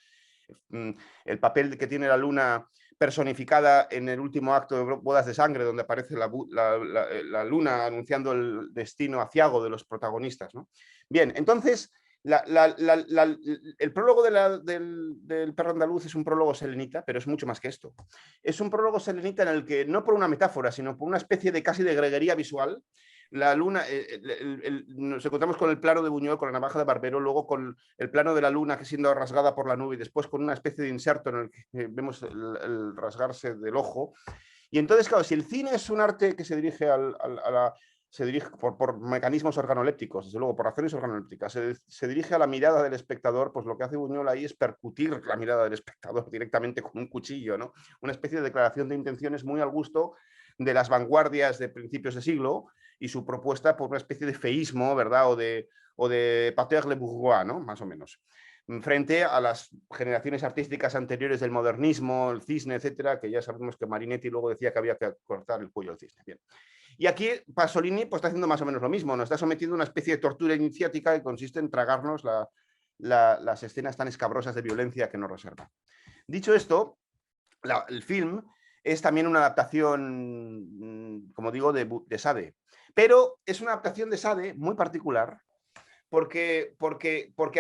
el papel que tiene la luna personificada en el último acto de Bodas de Sangre, donde aparece la luna anunciando el destino aciago de los protagonistas, ¿no? Bien, entonces el prólogo del perro andaluz es un prólogo selenita, pero es mucho más que esto. Es un prólogo selenita en el que, no por una metáfora, sino por una especie de casi de greguería visual, la luna, nos encontramos con el plano de Buñuel, con la navaja de barbero, luego con el plano de la luna que siendo rasgada por la nube y después con una especie de inserto en el que vemos el rasgarse del ojo. Y entonces, claro, si el cine es un arte que se dirige se dirige por mecanismos organolépticos, desde luego, por razones organolépticas, se dirige a la mirada del espectador, pues lo que hace Buñuel ahí es percutir la mirada del espectador directamente con un cuchillo, ¿no? Una especie de declaración de intenciones muy al gusto de las vanguardias de principios de siglo y su propuesta por una especie de feísmo, ¿verdad? O de pater le bourgeois, ¿no? Más o menos. Frente a las generaciones artísticas anteriores del modernismo, el cisne, etcétera, que ya sabemos que Marinetti luego decía que había que cortar el cuello al cisne. Bien. Y aquí Pasolini pues, está haciendo más o menos lo mismo, nos está sometiendo a una especie de tortura iniciática que consiste en tragarnos las escenas tan escabrosas de violencia que nos reserva. Dicho esto, el film es también una adaptación, como digo, de Sade, pero es una adaptación de Sade muy particular porque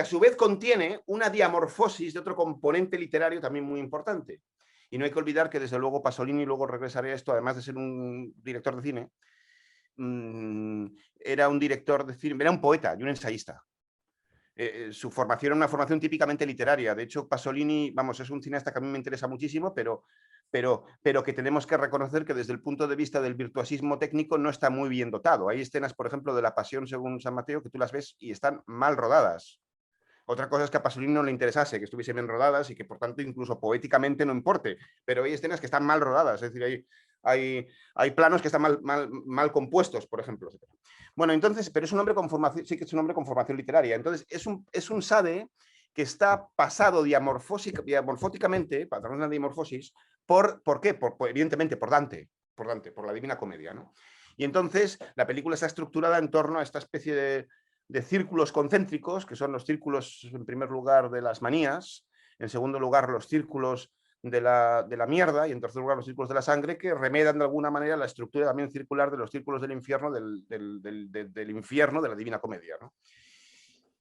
a su vez contiene una diamorfosis de otro componente literario también muy importante. Y no hay que olvidar que desde luego Pasolini, luego regresaré a esto, además de ser un director de cine, era un director de cine, era un poeta y un ensayista. Su formación era una formación típicamente literaria. De hecho, Pasolini, vamos, es un cineasta que a mí me interesa muchísimo, pero que tenemos que reconocer que desde el punto de vista del virtuosismo técnico no está muy bien dotado. Hay escenas, por ejemplo, de La Pasión según San Mateo que tú las ves y están mal rodadas. Otra cosa es que a Pasolini no le interesase que estuviesen bien rodadas y que por tanto incluso poéticamente no importe, pero hay escenas que están mal rodadas, es decir, hay planos que están mal compuestos, por ejemplo. Bueno, entonces, pero es un hombre con formación, sí que es un hombre con formación literaria, entonces es un Sade que está pasado diamorfóticamente, para través de una diamorfosis, ¿por qué? Evidentemente por Dante, por la Divina Comedia, ¿no? Y entonces la película está estructurada en torno a esta especie de círculos concéntricos, que son los círculos, en primer lugar, de las manías, en segundo lugar, los círculos de la mierda, y en tercer lugar, los círculos de la sangre, que remedan de alguna manera la estructura también circular de los círculos del infierno, del infierno de la Divina Comedia, ¿no?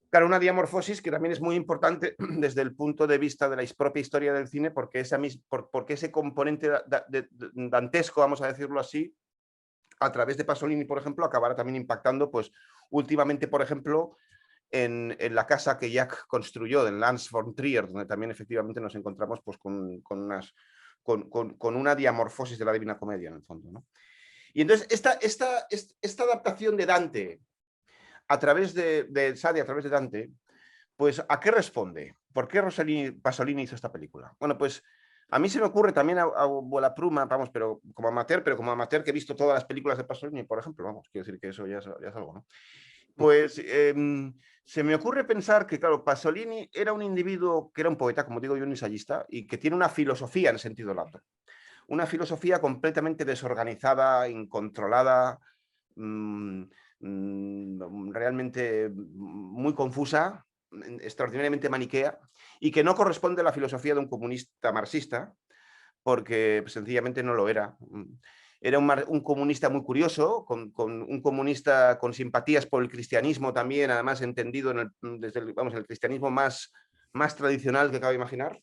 Claro, una diamorfosis que también es muy importante desde el punto de vista de la propia historia del cine, porque ese componente dantesco, vamos a decirlo así, a través de Pasolini, por ejemplo, acabará también impactando, pues, últimamente, por ejemplo, en la casa que Jacques construyó, en Lance von Trier, donde también efectivamente nos encontramos pues, con una diamorfosis de la Divina Comedia, en el fondo, ¿no? Y entonces, esta adaptación de Dante a través de Sade, a través de Dante, pues, ¿a qué responde? ¿Por qué Pasolini hizo esta película? Bueno, pues, a mí se me ocurre también a vuela pluma, vamos, pero como amateur que he visto todas las películas de Pasolini, por ejemplo, vamos, quiero decir que eso ya es algo, ¿no? Pues se me ocurre pensar que, claro, Pasolini era un individuo que era un poeta, como digo yo, un ensayista, y que tiene una filosofía en sentido lato. Una filosofía completamente desorganizada, incontrolada, realmente muy confusa, extraordinariamente maniquea, y que no corresponde a la filosofía de un comunista marxista, porque sencillamente no lo era. Era un comunista muy curioso, un comunista con simpatías por el cristianismo también, además entendido desde el cristianismo más tradicional que cabe imaginar,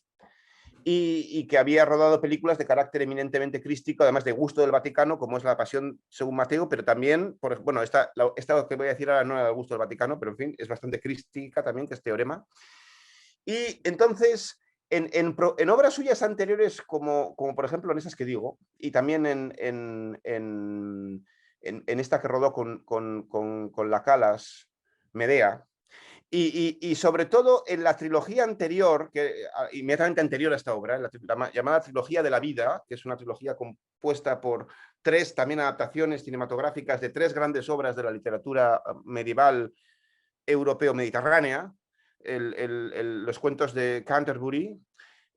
y que había rodado películas de carácter eminentemente crístico, además de gusto del Vaticano, como es La Pasión según Mateo, pero también, bueno, esta que voy a decir ahora no era del gusto del Vaticano, pero en fin, es bastante crística también, que es Teorema. Y entonces, en obras suyas anteriores, como por ejemplo en esas que digo, y también en esta que rodó con la Calas, Medea, y sobre todo en la trilogía anterior, inmediatamente anterior a esta obra, la llamada Trilogía de la Vida, que es una trilogía compuesta por 3 también adaptaciones cinematográficas de 3 grandes obras de la literatura medieval europeo-mediterránea, los cuentos de Canterbury,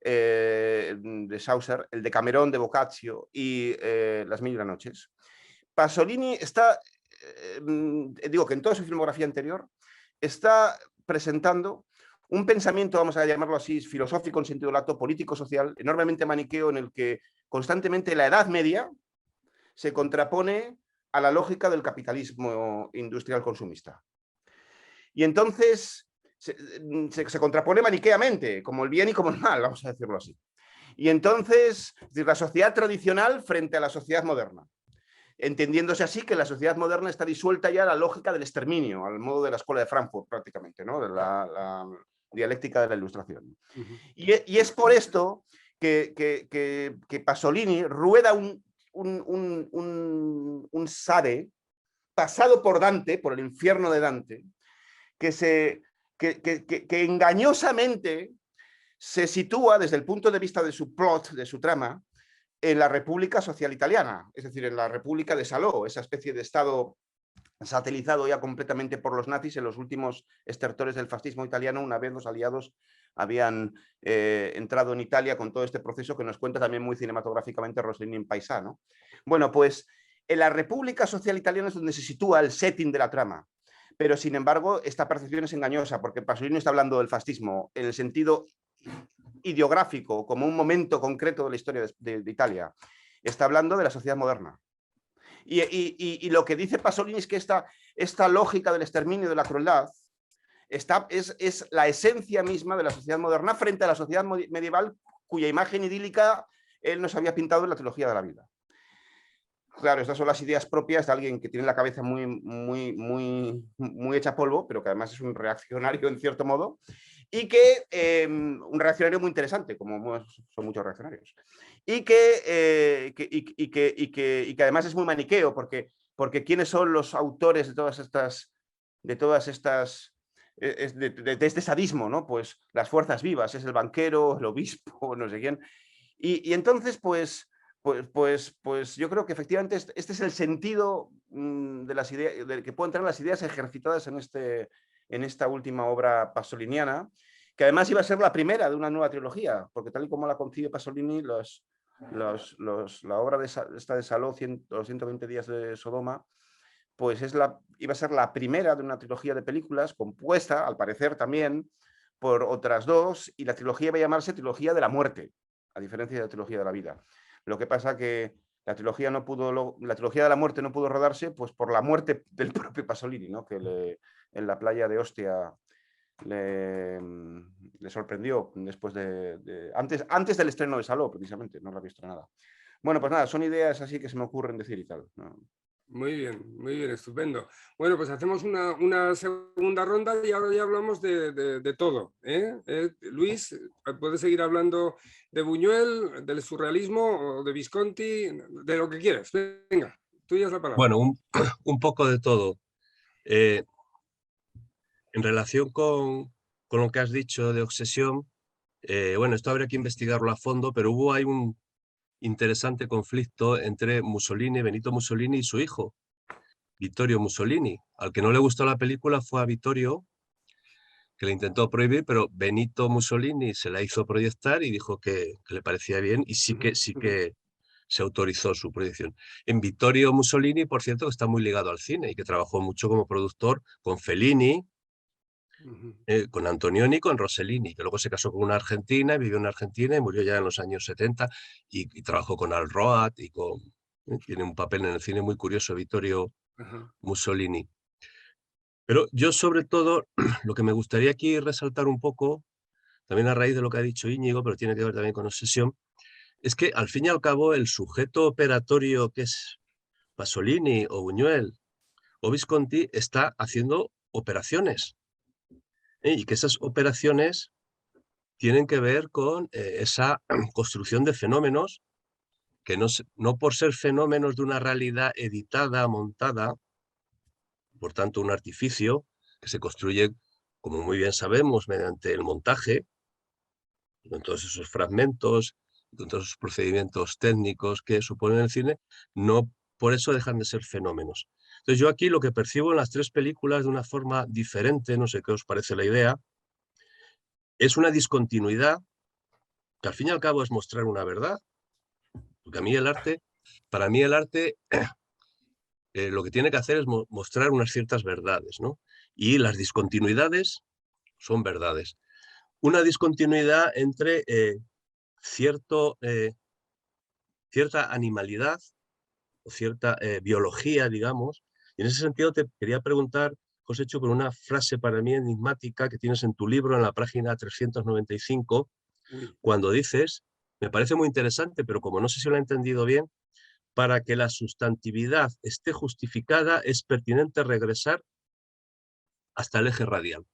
de Chaucer, el de Camerón de Boccaccio y Las Mil y una Noches. Pasolini está, digo que en toda su filmografía anterior, está presentando un pensamiento, vamos a llamarlo así, filosófico en sentido lato, político-social, enormemente maniqueo, en el que constantemente la Edad Media se contrapone a la lógica del capitalismo industrial consumista. Y entonces se contrapone maniqueamente, como el bien y como el mal, vamos a decirlo así. Y entonces, la sociedad tradicional frente a la sociedad moderna. entendiéndose así que la sociedad moderna está disuelta ya a la lógica del exterminio, al modo de la escuela de Frankfurt prácticamente, ¿no? De la dialéctica de la Ilustración. Y es por esto que Pasolini rueda un Sade pasado por Dante, por el infierno de Dante, que engañosamente se sitúa desde el punto de vista de su plot, de su trama, en la República Social Italiana, es decir, en la República de Salò, esa especie de estado satelizado ya completamente por los nazis en los últimos estertores del fascismo italiano, una vez los aliados habían entrado en Italia con todo este proceso que nos cuenta también muy cinematográficamente Rossellini en Paisano. Bueno, pues en la República Social Italiana es donde se sitúa el setting de la trama, pero sin embargo esta percepción es engañosa porque Pasolini está hablando del fascismo en el sentido ideográfico, como un momento concreto de la historia de Italia. Está hablando de la sociedad moderna. Y lo que dice Pasolini es que esta lógica del exterminio, de la crueldad, es la esencia misma de la sociedad moderna frente a la sociedad medieval cuya imagen idílica él nos había pintado en la trilogía de la vida. Claro, estas son las ideas propias de alguien que tiene la cabeza muy hecha polvo, pero que además es un reaccionario en cierto modo, y que un reaccionario muy interesante, como son muchos reaccionarios, y que además es muy maniqueo, porque ¿quiénes son los autores de todas estas de este sadismo, ¿no? Pues las fuerzas vivas, es el banquero, el obispo, no sé quién, y entonces pues yo creo que efectivamente este es el sentido de las ideas, que pueden tener las ideas ejercitadas en esta última obra pasoliniana, que además iba a ser la primera de una nueva trilogía, porque tal y como la concibe Pasolini, la obra esta de Salò, los 120 días de Sodoma, pues iba a ser la primera de una trilogía de películas compuesta, al parecer también, por otras dos, y la trilogía iba a llamarse Trilogía de la Muerte, a diferencia de la Trilogía de la Vida. Lo que pasa que la trilogía de la muerte no pudo rodarse pues por la muerte del propio Pasolini, ¿no? Que en la playa de Ostia le sorprendió después antes del estreno de Salò, precisamente, no lo había estrenado. Bueno, pues nada, son ideas así que se me ocurren decir y tal, ¿no? Muy bien, estupendo. Bueno, pues hacemos una segunda ronda y ahora ya hablamos de todo. Luis, puedes seguir hablando de Buñuel, del surrealismo o de Visconti, de lo que quieras. Venga, tuya es la palabra. Bueno, un poco de todo. En relación con lo que has dicho de Obsesión, bueno, esto habría que investigarlo a fondo, pero hubo ahí un interesante conflicto entre Benito Mussolini y su hijo, Vittorio Mussolini. Al que no le gustó la película fue a Vittorio, que le intentó prohibir, pero Benito Mussolini se la hizo proyectar y dijo que le parecía bien y sí que se autorizó su proyección. En Vittorio Mussolini, por cierto, que está muy ligado al cine y que trabajó mucho como productor con Fellini, con Antonioni, con Rossellini, que luego se casó con una argentina, vivió en Argentina y murió ya en los años 70 y trabajó con Al Roat y tiene un papel en el cine muy curioso, Vittorio Mussolini. Pero yo sobre todo lo que me gustaría aquí resaltar un poco, también a raíz de lo que ha dicho Íñigo, pero tiene que ver también con Obsesión, es que al fin y al cabo el sujeto operatorio que es Pasolini o Buñuel o Visconti está haciendo operaciones, y que esas operaciones tienen que ver con esa construcción de fenómenos que no por ser fenómenos de una realidad editada, montada, por tanto un artificio que se construye, como muy bien sabemos, mediante el montaje, con todos esos fragmentos, con todos esos procedimientos técnicos que suponen el cine, no por eso dejan de ser fenómenos. Entonces yo aquí lo que percibo en las tres películas de una forma diferente, no sé qué os parece la idea, es una discontinuidad que al fin y al cabo es mostrar una verdad, porque para mí el arte lo que tiene que hacer es mostrar unas ciertas verdades, ¿no? Y las discontinuidades son verdades. Una discontinuidad entre cierta animalidad o cierta biología, digamos. Y en ese sentido te quería preguntar, Josécho, por una frase para mí enigmática que tienes en tu libro, en la página 395, cuando dices, me parece muy interesante, pero como no sé si lo he entendido bien, para que la sustantividad esté justificada es pertinente regresar hasta el eje radial.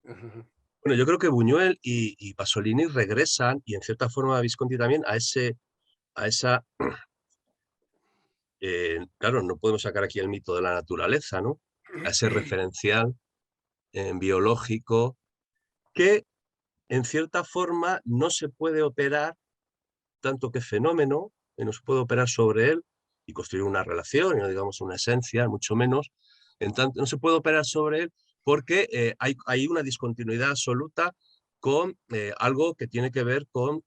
Bueno, yo creo que Buñuel y Pasolini regresan, y en cierta forma Visconti también, a esa... claro, no podemos sacar aquí el mito de la naturaleza, ¿no? A ese referencial biológico que en cierta forma no se puede operar tanto que fenómeno, no se puede operar sobre él y construir una relación, y no digamos una esencia, mucho menos, en tanto, no se puede operar sobre él porque hay una discontinuidad absoluta con algo que tiene que ver con,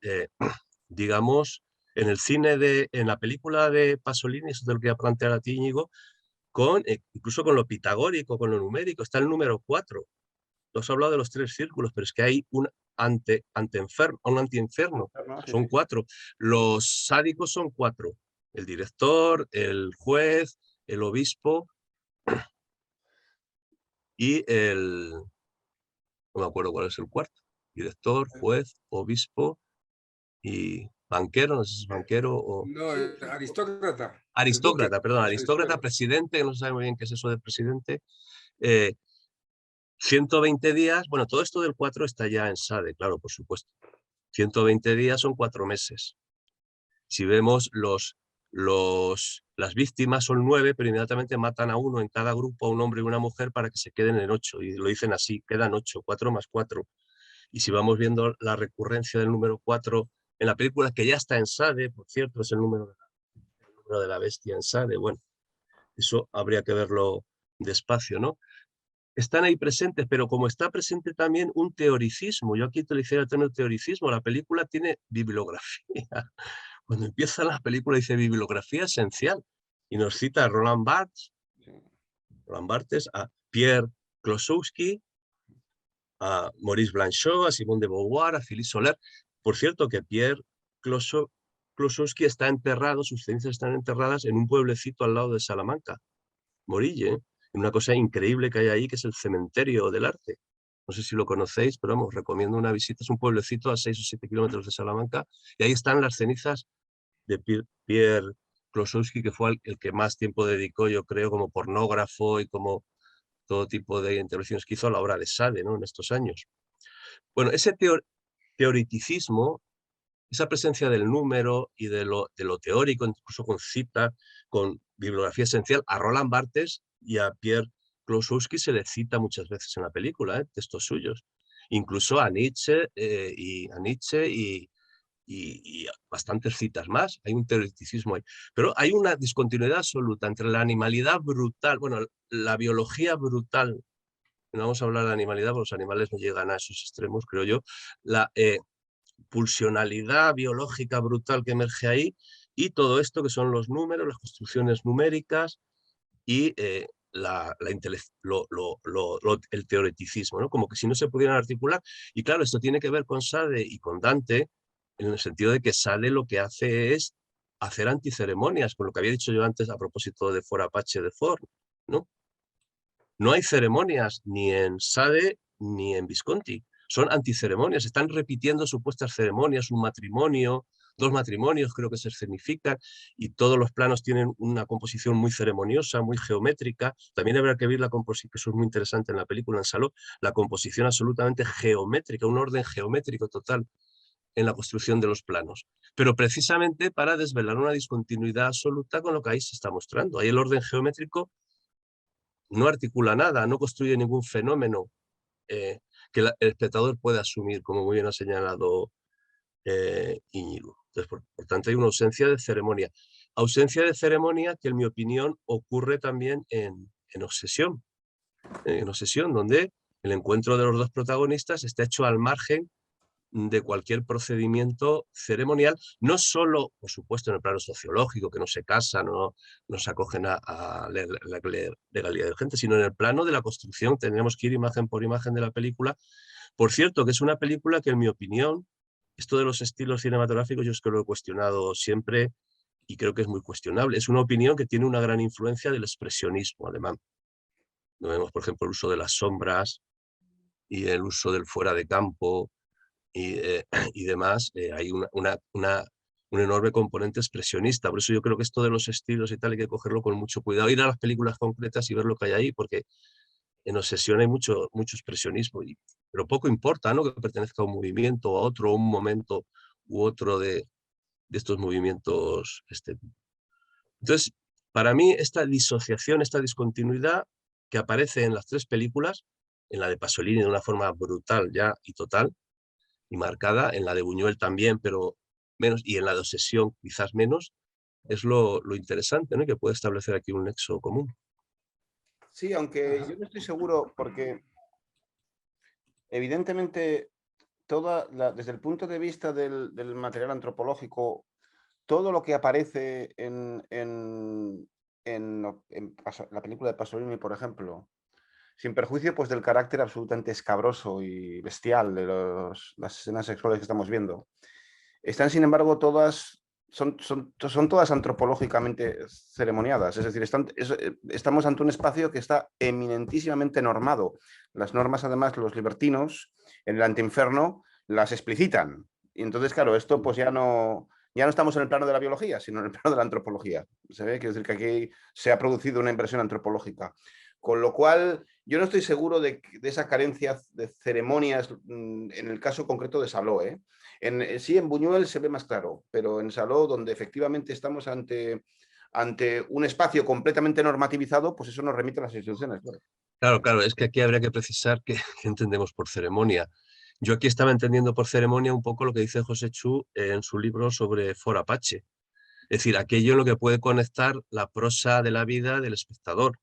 digamos, en el cine, en la película de Pasolini, eso te lo quería plantear a ti, Íñigo, incluso con lo pitagórico, con lo numérico, está el número 4. Tú has hablado de los 3 círculos, pero es que hay un antiinferno, son 4. Los sádicos son 4. El director, el juez, el obispo y no me acuerdo cuál es el cuarto. Director, juez, obispo y banquero, no sé si es banquero o... No, aristócrata. Aristócrata, perdón, Sí, aristócrata, presidente, que no se sabe muy bien qué es eso de presidente. 120 días, bueno, todo esto del 4 está ya en SADE, claro, por supuesto. 120 días son 4 meses. Si vemos las víctimas son 9, pero inmediatamente matan a uno en cada grupo, a un hombre y una mujer, para que se queden en 8. Y lo dicen así, quedan 8, 4 más 4. Y si vamos viendo la recurrencia del número 4 en la película, que ya está en SADE, por cierto, es el número de la bestia en SADE, bueno, eso habría que verlo despacio, ¿no? Están ahí presentes, pero como está presente también un teoricismo, yo aquí utilicé el término teoricismo, la película tiene bibliografía. Cuando empieza la película dice bibliografía esencial y nos cita a Roland Barthes, a Pierre Klosowski, a Maurice Blanchot, a Simone de Beauvoir, a Philippe Soler. Por cierto que Pierre Klosowski está enterrado, sus cenizas están enterradas en un pueblecito al lado de Salamanca, Morille, una cosa increíble que hay ahí, que es el cementerio del arte. No sé si lo conocéis, pero vamos, recomiendo una visita. Es un pueblecito a 6 o 7 kilómetros de Salamanca, y ahí están las cenizas de Pierre Klosowski, que fue el que más tiempo dedicó, yo creo, como pornógrafo y como todo tipo de intervenciones que hizo a la obra de Sade, ¿no? En estos años. Bueno, ese teoreticismo, esa presencia del número y de lo teórico, incluso con cita, con bibliografía esencial, a Roland Barthes y a Pierre Klosowski se le cita muchas veces en la película, textos suyos. Incluso a Nietzsche y bastantes citas más. Hay un teoreticismo ahí. Pero hay una discontinuidad absoluta entre la animalidad brutal, bueno, la biología brutal. No vamos a hablar de animalidad, porque los animales no llegan a esos extremos, creo yo. La pulsionalidad biológica brutal que emerge ahí, y todo esto que son los números, las construcciones numéricas y el teoreticismo, ¿no? Como que si no se pudieran articular. Y claro, esto tiene que ver con Sade y con Dante, en el sentido de que Sade lo que hace es hacer anticeremonias, con lo que había dicho yo antes a propósito de For Apache de Ford, ¿no? No hay ceremonias ni en Sade ni en Visconti. Son anticeremonias, están repitiendo supuestas ceremonias, un matrimonio, 2 matrimonios creo que se escenifican, y todos los planos tienen una composición muy ceremoniosa, muy geométrica. También habrá que ver la composición, que eso es muy interesante en la película, en Saló, la composición absolutamente geométrica, un orden geométrico total en la construcción de los planos. Pero precisamente para desvelar una discontinuidad absoluta con lo que ahí se está mostrando. Ahí el orden geométrico no articula nada, no construye ningún fenómeno que el espectador puede asumir, como muy bien ha señalado Íñigo. Entonces, por tanto, hay una ausencia de ceremonia. Ausencia de ceremonia que, en mi opinión, ocurre también en Obsesión. En Obsesión, donde el encuentro de los 2 protagonistas está hecho al margen de cualquier procedimiento ceremonial, no solo, por supuesto, en el plano sociológico, que no se casan, no se acogen a la legalidad de gente, sino en el plano de la construcción. Tendríamos que ir imagen por imagen de la película. Por cierto, que es una película que, en mi opinión, esto de los estilos cinematográficos, yo es que lo he cuestionado siempre y creo que es muy cuestionable. Es una opinión que tiene una gran influencia del expresionismo alemán. No vemos, por ejemplo, el uso de las sombras y el uso del fuera de campo y demás. Hay una un enorme componente expresionista. Por eso yo creo que esto de los estilos y tal hay que cogerlo con mucho cuidado, ir a las películas concretas y ver lo que hay ahí, porque en Obsesión hay mucho expresionismo, pero poco importa, ¿no?, que pertenezca a un movimiento o a otro, o un momento u otro de estos movimientos. Entonces, para mí, esta disociación, esta discontinuidad que aparece en las tres películas, en la de Pasolini de una forma brutal ya y total y marcada, en la de Buñuel también, pero menos, y en la de Obsesión quizás menos, es lo interesante, ¿no?, que puede establecer aquí un nexo común. Sí, aunque Ajá. yo no estoy seguro, porque evidentemente desde el punto de vista del material antropológico, todo lo que aparece en la película de Pasolini, por ejemplo, sin perjuicio pues, del carácter absolutamente escabroso y bestial de las escenas sexuales que estamos viendo, están, sin embargo, son todas antropológicamente ceremoniadas. Es decir, estamos ante un espacio que está eminentísimamente normado. Las normas, además, los libertinos, en el antiinferno, las explicitan. Y entonces, claro, esto pues ya no estamos en el plano de la biología, sino en el plano de la antropología. ¿Se ve? Quiero decir que aquí se ha producido una inversión antropológica. Con lo cual, yo no estoy seguro de esa carencia de ceremonias en el caso concreto de Saló, ¿eh? Sí, en Buñuel se ve más claro, pero en Saló, donde efectivamente estamos ante un espacio completamente normativizado, pues eso nos remite a las instituciones. Claro, es que aquí habría que precisar qué entendemos por ceremonia. Yo aquí estaba entendiendo por ceremonia un poco lo que dice José Chu en su libro sobre For Apache. Es decir, aquello en lo que puede conectar la prosa de la vida del espectador.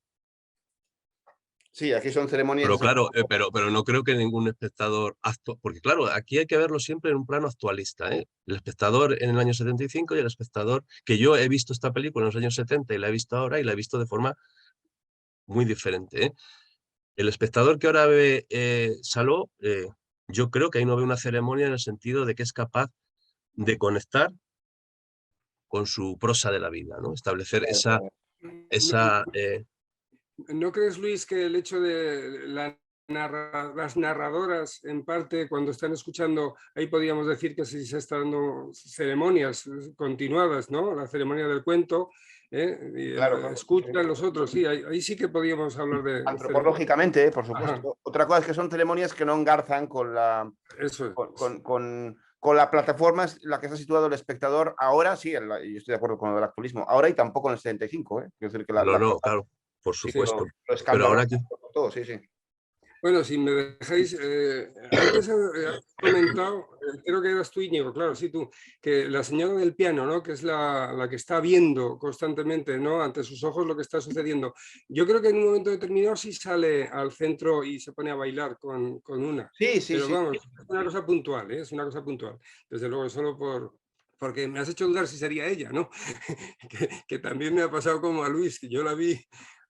Sí, aquí son ceremonias. Pero claro, pero no creo que ningún espectador porque claro, aquí hay que verlo siempre en un plano actualista, ¿eh? El espectador en el año 75 y el espectador que yo he visto esta película en los años 70 y la he visto ahora y la he visto de forma muy diferente, ¿eh? El espectador que ahora ve Saló, yo creo que ahí no ve una ceremonia en el sentido de que es capaz de conectar con su prosa de la vida, ¿no? Establecer esa ¿No crees, Luis, que el hecho de las narradoras, en parte, cuando están escuchando, ahí podríamos decir que sí se están dando ceremonias continuadas, ¿no? La ceremonia del cuento, y Claro, escuchan los otros, sí, ahí sí que podríamos hablar de ceremonia. antropológicamente, por supuesto. Ajá, Otra cosa es que son ceremonias que no engarzan con eso es. con la plataforma en la que está situado el espectador ahora, sí, yo estoy de acuerdo con el actualismo, ahora y tampoco en el 75, ¿eh? Quiero decir que no, claro, por sí, supuesto. lo Pero escandaloso, ahora que todo, sí, sí. Bueno, si me dejáis, antes has comentado, creo que eras tú, Íñigo, claro, sí, tú, que la señora del piano, ¿no?, que es la que está viendo constantemente, ¿no?, ante sus ojos lo que está sucediendo. Yo creo que en un momento determinado sí sale al centro y se pone a bailar con una, Sí, sí, pero sí. vamos, es una cosa puntual, ¿eh? Es una cosa puntual. Desde luego, solo porque me has hecho dudar si sería ella, ¿no? que también me ha pasado como a Luis, que yo la vi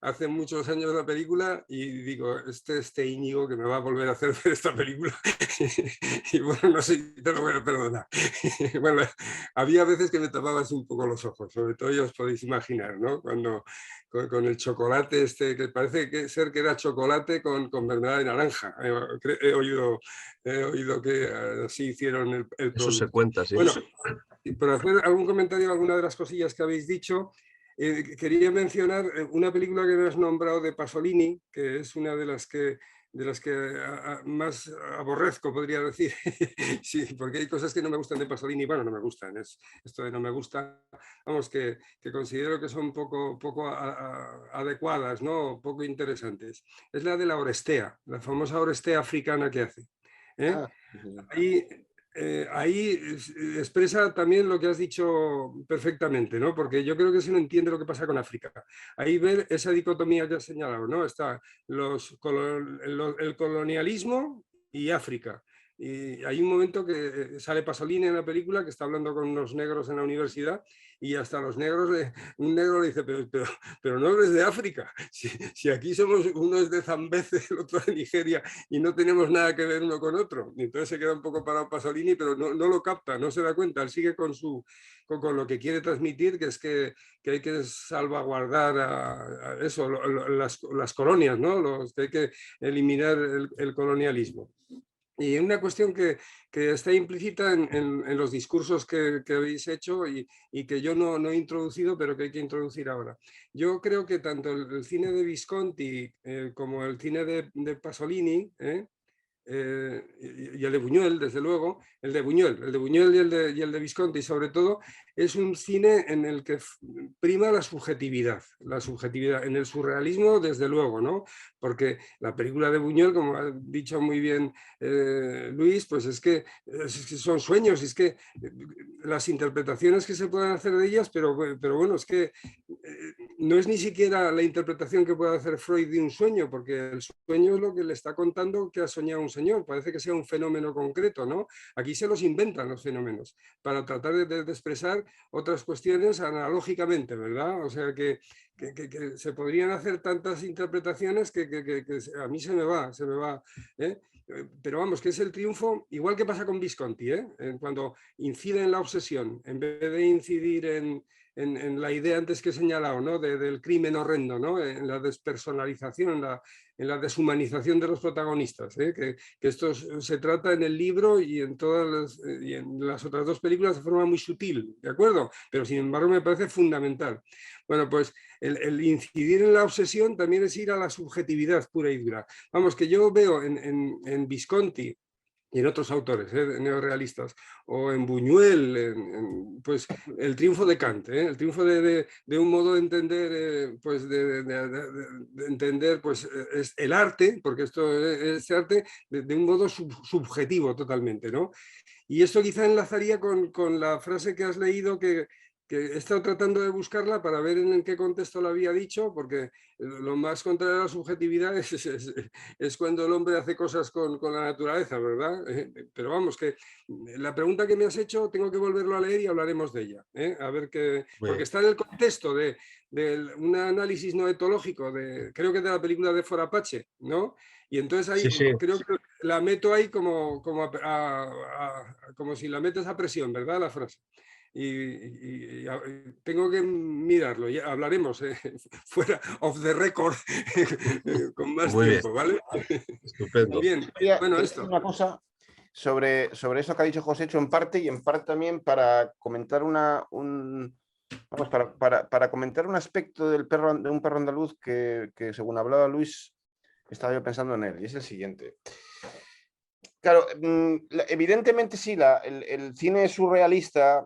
hace muchos años la película y digo, este Íñigo que me va a volver a hacer ver esta película. Y bueno, no sé si te lo voy a perdonar. Bueno, había veces que me tapabas un poco los ojos, sobre todo ya os podéis imaginar, ¿no? Cuando con el chocolate que parece ser que era chocolate con mermelada de naranja. He oído que así hicieron el eso se producto. cuenta, sí. Bueno, por hacer algún comentario a alguna de las cosillas que habéis dicho, quería mencionar una película que me has nombrado de Pasolini, que es una de las que más aborrezco, podría decir. Sí, porque hay cosas que no me gustan de Pasolini, bueno, no me gustan, esto de no me gusta, vamos, que considero que son poco adecuadas, ¿no?, poco interesantes. Es la de la Orestea, la famosa Orestea africana que hace. Ah, sí, sí. Ahí, ahí expresa también lo que has dicho perfectamente, ¿no? Porque yo creo que se no entiende lo que pasa con África. Ahí ver esa dicotomía que has señalado, ¿no? Está el colonialismo y África. Y hay un momento que sale Pasolini en la película que está hablando con unos negros en la universidad y hasta los negros, un negro le dice, pero no eres de África, si aquí somos, uno es de Zambeze, el otro de Nigeria y no tenemos nada que ver uno con otro. Y entonces se queda un poco parado Pasolini, pero no lo capta, no se da cuenta, él sigue con lo que quiere transmitir, que es que hay que salvaguardar a eso, las colonias, ¿no? Que hay que eliminar el colonialismo. Y una cuestión que está implícita en los discursos que habéis hecho y que yo no he introducido, pero que hay que introducir ahora. Yo creo que tanto el cine de Visconti como el cine de Pasolini, y el de Buñuel, desde luego, el de Buñuel y el de Visconti, sobre todo, es un cine en el que prima la subjetividad, en el surrealismo, desde luego, ¿no? Porque la película de Buñuel, como ha dicho muy bien Luis, pues es que son sueños, es que las interpretaciones que se pueden hacer de ellas, pero bueno, es que no es ni siquiera la interpretación que puede hacer Freud de un sueño, porque el sueño es lo que le está contando que ha soñado un señor, parece que sea un fenómeno concreto, ¿no? Aquí se los inventan los fenómenos para tratar de expresar otras cuestiones analógicamente, ¿verdad? O sea que se podrían hacer tantas interpretaciones que a mí se me va, ¿eh? Pero vamos, que es el triunfo, igual que pasa con Visconti, ¿eh? Cuando incide en la obsesión, en vez de incidir en la idea antes que he señalado, ¿no? del crimen horrendo, ¿no? En la despersonalización, en la deshumanización de los protagonistas, ¿eh? que esto se trata en el libro y y en las otras dos películas de forma muy sutil, ¿de acuerdo? Pero sin embargo me parece fundamental. Bueno, pues el incidir en la obsesión también es ir a la subjetividad pura y dura. Vamos, que yo veo en Visconti y en otros autores neorrealistas, o en Buñuel, pues el triunfo de Kant, el triunfo de un modo de entender, pues de entender pues, es el arte, porque esto es arte, de un modo subjetivo totalmente, ¿no? Y esto quizá enlazaría con la frase que has leído que he estado tratando de buscarla para ver en qué contexto la había dicho, porque lo más contrario a la subjetividad es cuando el hombre hace cosas con la naturaleza, ¿verdad? Pero vamos, que la pregunta que me has hecho tengo que volverlo a leer y hablaremos de ella. A ver qué, porque está en el contexto de un análisis no etológico, creo que de la película de Forapache, ¿no? Y entonces ahí Sí, sí, creo que la meto ahí como si la metes a presión, ¿verdad? La frase. Y tengo que mirarlo, ya hablaremos fuera of the record con más muy bien, tiempo, ¿vale? estupendo. Bien, bueno, Quería decir esto. una cosa sobre eso que ha dicho José, hecho en parte y en parte también para comentar vamos, para comentar un aspecto de un perro andaluz que según hablaba Luis, estaba yo pensando en él, y es el siguiente. Claro, evidentemente sí, el cine surrealista,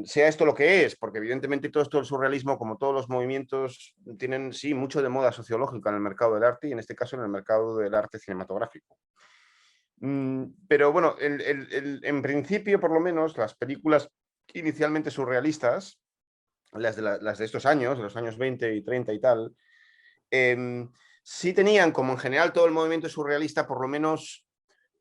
sea esto lo que es, porque evidentemente todo esto del surrealismo, como todos los movimientos, tienen sí mucho de moda sociológica en el mercado del arte y en este caso en el mercado del arte cinematográfico. Pero bueno, en principio, por lo menos, las películas inicialmente surrealistas, las de estos años, de los años 20 y 30 y tal, sí tenían, como en general todo el movimiento surrealista, por lo menos,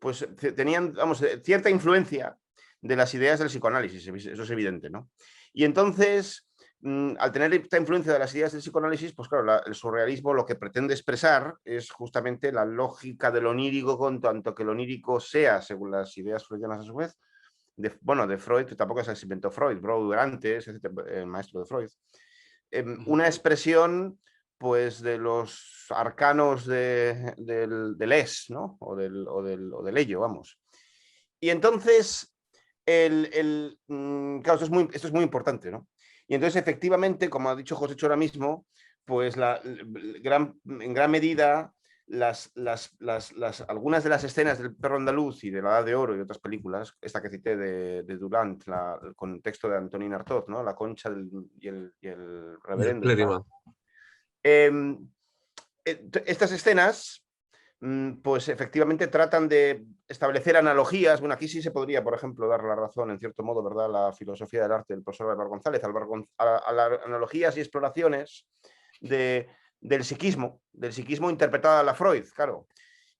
pues tenían, vamos, cierta influencia de las ideas del psicoanálisis, eso es evidente, ¿no? Y entonces, al tener esta influencia de las ideas del psicoanálisis, pues claro, el surrealismo lo que pretende expresar es justamente la lógica de lo onírico, con tanto que lo onírico sea, según las ideas freudianas a su vez, de Freud, que tampoco se inventó Freud, antes, el maestro de Freud, una expresión pues de los arcanos del es, ¿no? O del ello, vamos. Y entonces, claro, esto es muy importante, ¿no? Y entonces, efectivamente, como ha dicho José ahora mismo, pues en gran medida algunas de las escenas del Perro Andaluz y de La Edad de Oro y otras películas, esta que cité de Durant, con texto de Antonín Artaud, ¿no? La Concha y el Y el Reverendo. clérigo. Estas escenas, pues efectivamente tratan de establecer analogías. Bueno, aquí sí se podría, por ejemplo, dar la razón, en cierto modo, ¿verdad?, la filosofía del arte del profesor Álvaro González, a las analogías y exploraciones del psiquismo interpretada a la Freud, claro.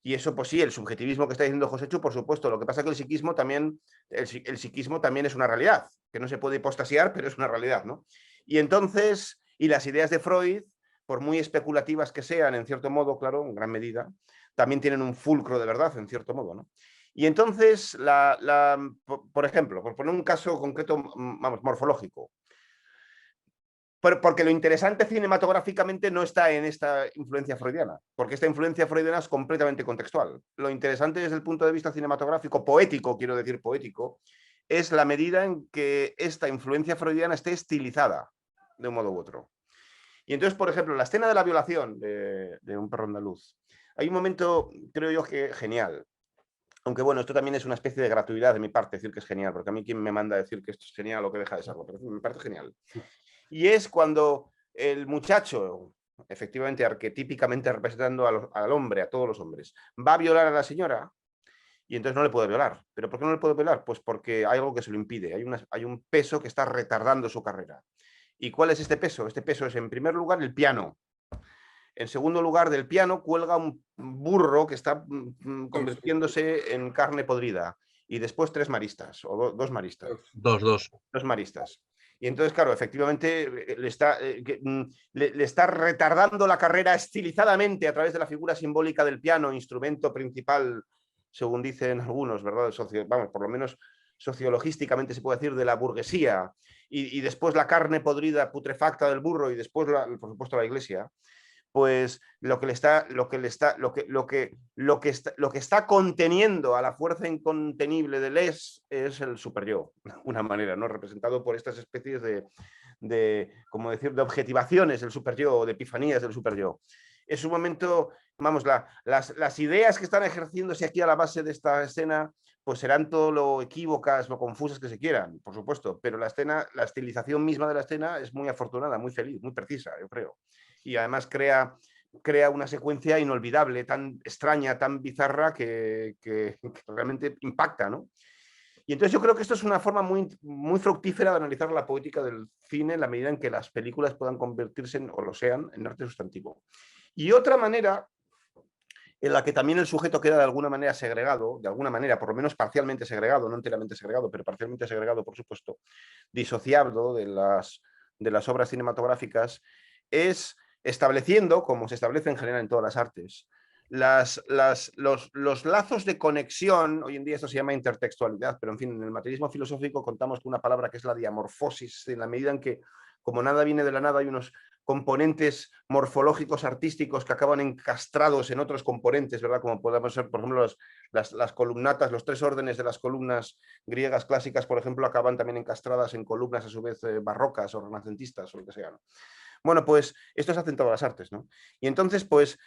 Y eso, pues sí, el subjetivismo que está diciendo Joséchu, por supuesto. Lo que pasa es que el psiquismo también es una realidad, que no se puede hipostasiar, pero es una realidad, ¿no? Y entonces, y las ideas de Freud, por muy especulativas que sean, en cierto modo, claro, en gran medida, también tienen un fulcro de verdad, en cierto modo, ¿no? Y entonces, por ejemplo, por poner un caso concreto, vamos, morfológico, Porque lo interesante cinematográficamente no está en esta influencia freudiana, porque esta influencia freudiana es completamente contextual. Lo interesante desde el punto de vista cinematográfico, poético, quiero decir poético, es la medida en que esta influencia freudiana esté estilizada de un modo u otro. Y entonces, por ejemplo, la escena de la violación de Un perro andaluz, hay un momento, creo yo, que genial. Aunque bueno, esto también es una especie de gratuidad de mi parte, decir que es genial, porque a mí quien me manda a decir que esto es genial o que deja de serlo, pero me parece genial. Y es cuando el muchacho, efectivamente, arquetípicamente representando al hombre, a todos los hombres, va a violar a la señora y entonces no le puede violar. ¿Pero por qué no le puede violar? Pues porque hay algo que se lo impide, hay un peso que está retardando su carrera. ¿Y cuál es este peso? Este peso es, en primer lugar, el piano. En segundo lugar, del piano cuelga un burro que está convirtiéndose en carne podrida. Y después 3 maristas, o 2 maristas. Dos. 2 maristas. Y entonces, claro, efectivamente le está retardando la carrera estilizadamente a través de la figura simbólica del piano, instrumento principal, según dicen algunos, ¿verdad? Vamos, por lo menos sociologísticamente se puede decir, de la burguesía. Y después la carne podrida, putrefacta del burro, y después, por supuesto, la iglesia. Pues lo que está conteniendo a la fuerza incontenible del es el superyo, de alguna manera, ¿no? Representado por estas especies como decir, de objetivaciones del superyo, de epifanías del superyo. Es un momento, vamos, las ideas que están ejerciéndose aquí a la base de esta escena, pues serán todo lo equívocas, lo confusas que se quieran, por supuesto, pero la estilización misma de la escena es muy afortunada, muy feliz, muy precisa, yo creo. Y además crea una secuencia inolvidable, tan extraña, tan bizarra, que realmente impacta, ¿no? Y entonces yo creo que esto es una forma muy, muy fructífera de analizar la poética del cine en la medida en que las películas puedan convertirse, o lo sean, en arte sustantivo. Y otra manera en la que también el sujeto queda de alguna manera segregado, de alguna manera, por lo menos parcialmente segregado, no enteramente segregado, pero parcialmente segregado, por supuesto, disociado de las obras cinematográficas, es estableciendo, como se establece en general en todas las artes, los lazos de conexión. Hoy en día esto se llama intertextualidad, pero en fin, en el materialismo filosófico contamos con una palabra que es la diamorfosis, en la medida en que, como nada viene de la nada, hay unos componentes morfológicos artísticos que acaban encastrados en otros componentes, ¿verdad? Como podemos ser, por ejemplo, las columnatas, los 3 órdenes de las columnas griegas clásicas, por ejemplo, acaban también encastradas en columnas a su vez barrocas o renacentistas o lo que sea, ¿no? Bueno, pues esto se hace en todas las artes, ¿no? Y entonces, pues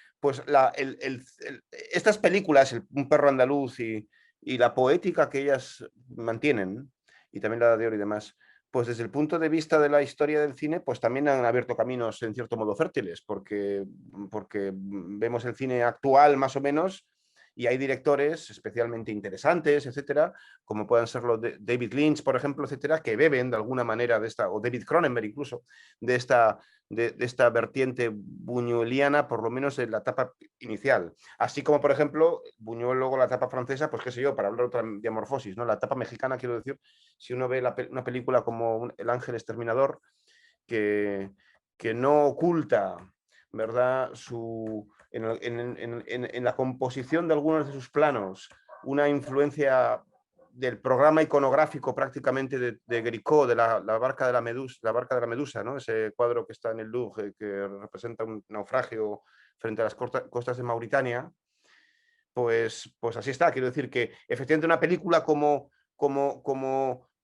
estas películas, Un perro andaluz y la poética que ellas mantienen, y también la de Oro y demás, pues desde el punto de vista de la historia del cine, pues también han abierto caminos en cierto modo fértiles, porque vemos el cine actual más o menos, y hay directores especialmente interesantes, etcétera, como puedan ser los de David Lynch, por ejemplo, etcétera, que beben de alguna manera de esta, o David Cronenberg incluso, de esta vertiente buñueliana, por lo menos en la etapa inicial. Así como, por ejemplo, Buñuel luego la etapa francesa, pues qué sé yo, para hablar otra diamorfosis, ¿no? La etapa mexicana, quiero decir, si uno ve una película como El ángel exterminador, que no oculta, ¿verdad?, en la composición de algunos de sus planos una influencia del programa iconográfico prácticamente de Gricot, de la barca de la Medusa, ¿no? Ese cuadro que está en el Louvre, que representa un naufragio frente a las costas de Mauritania, pues así está. Quiero decir que efectivamente una película como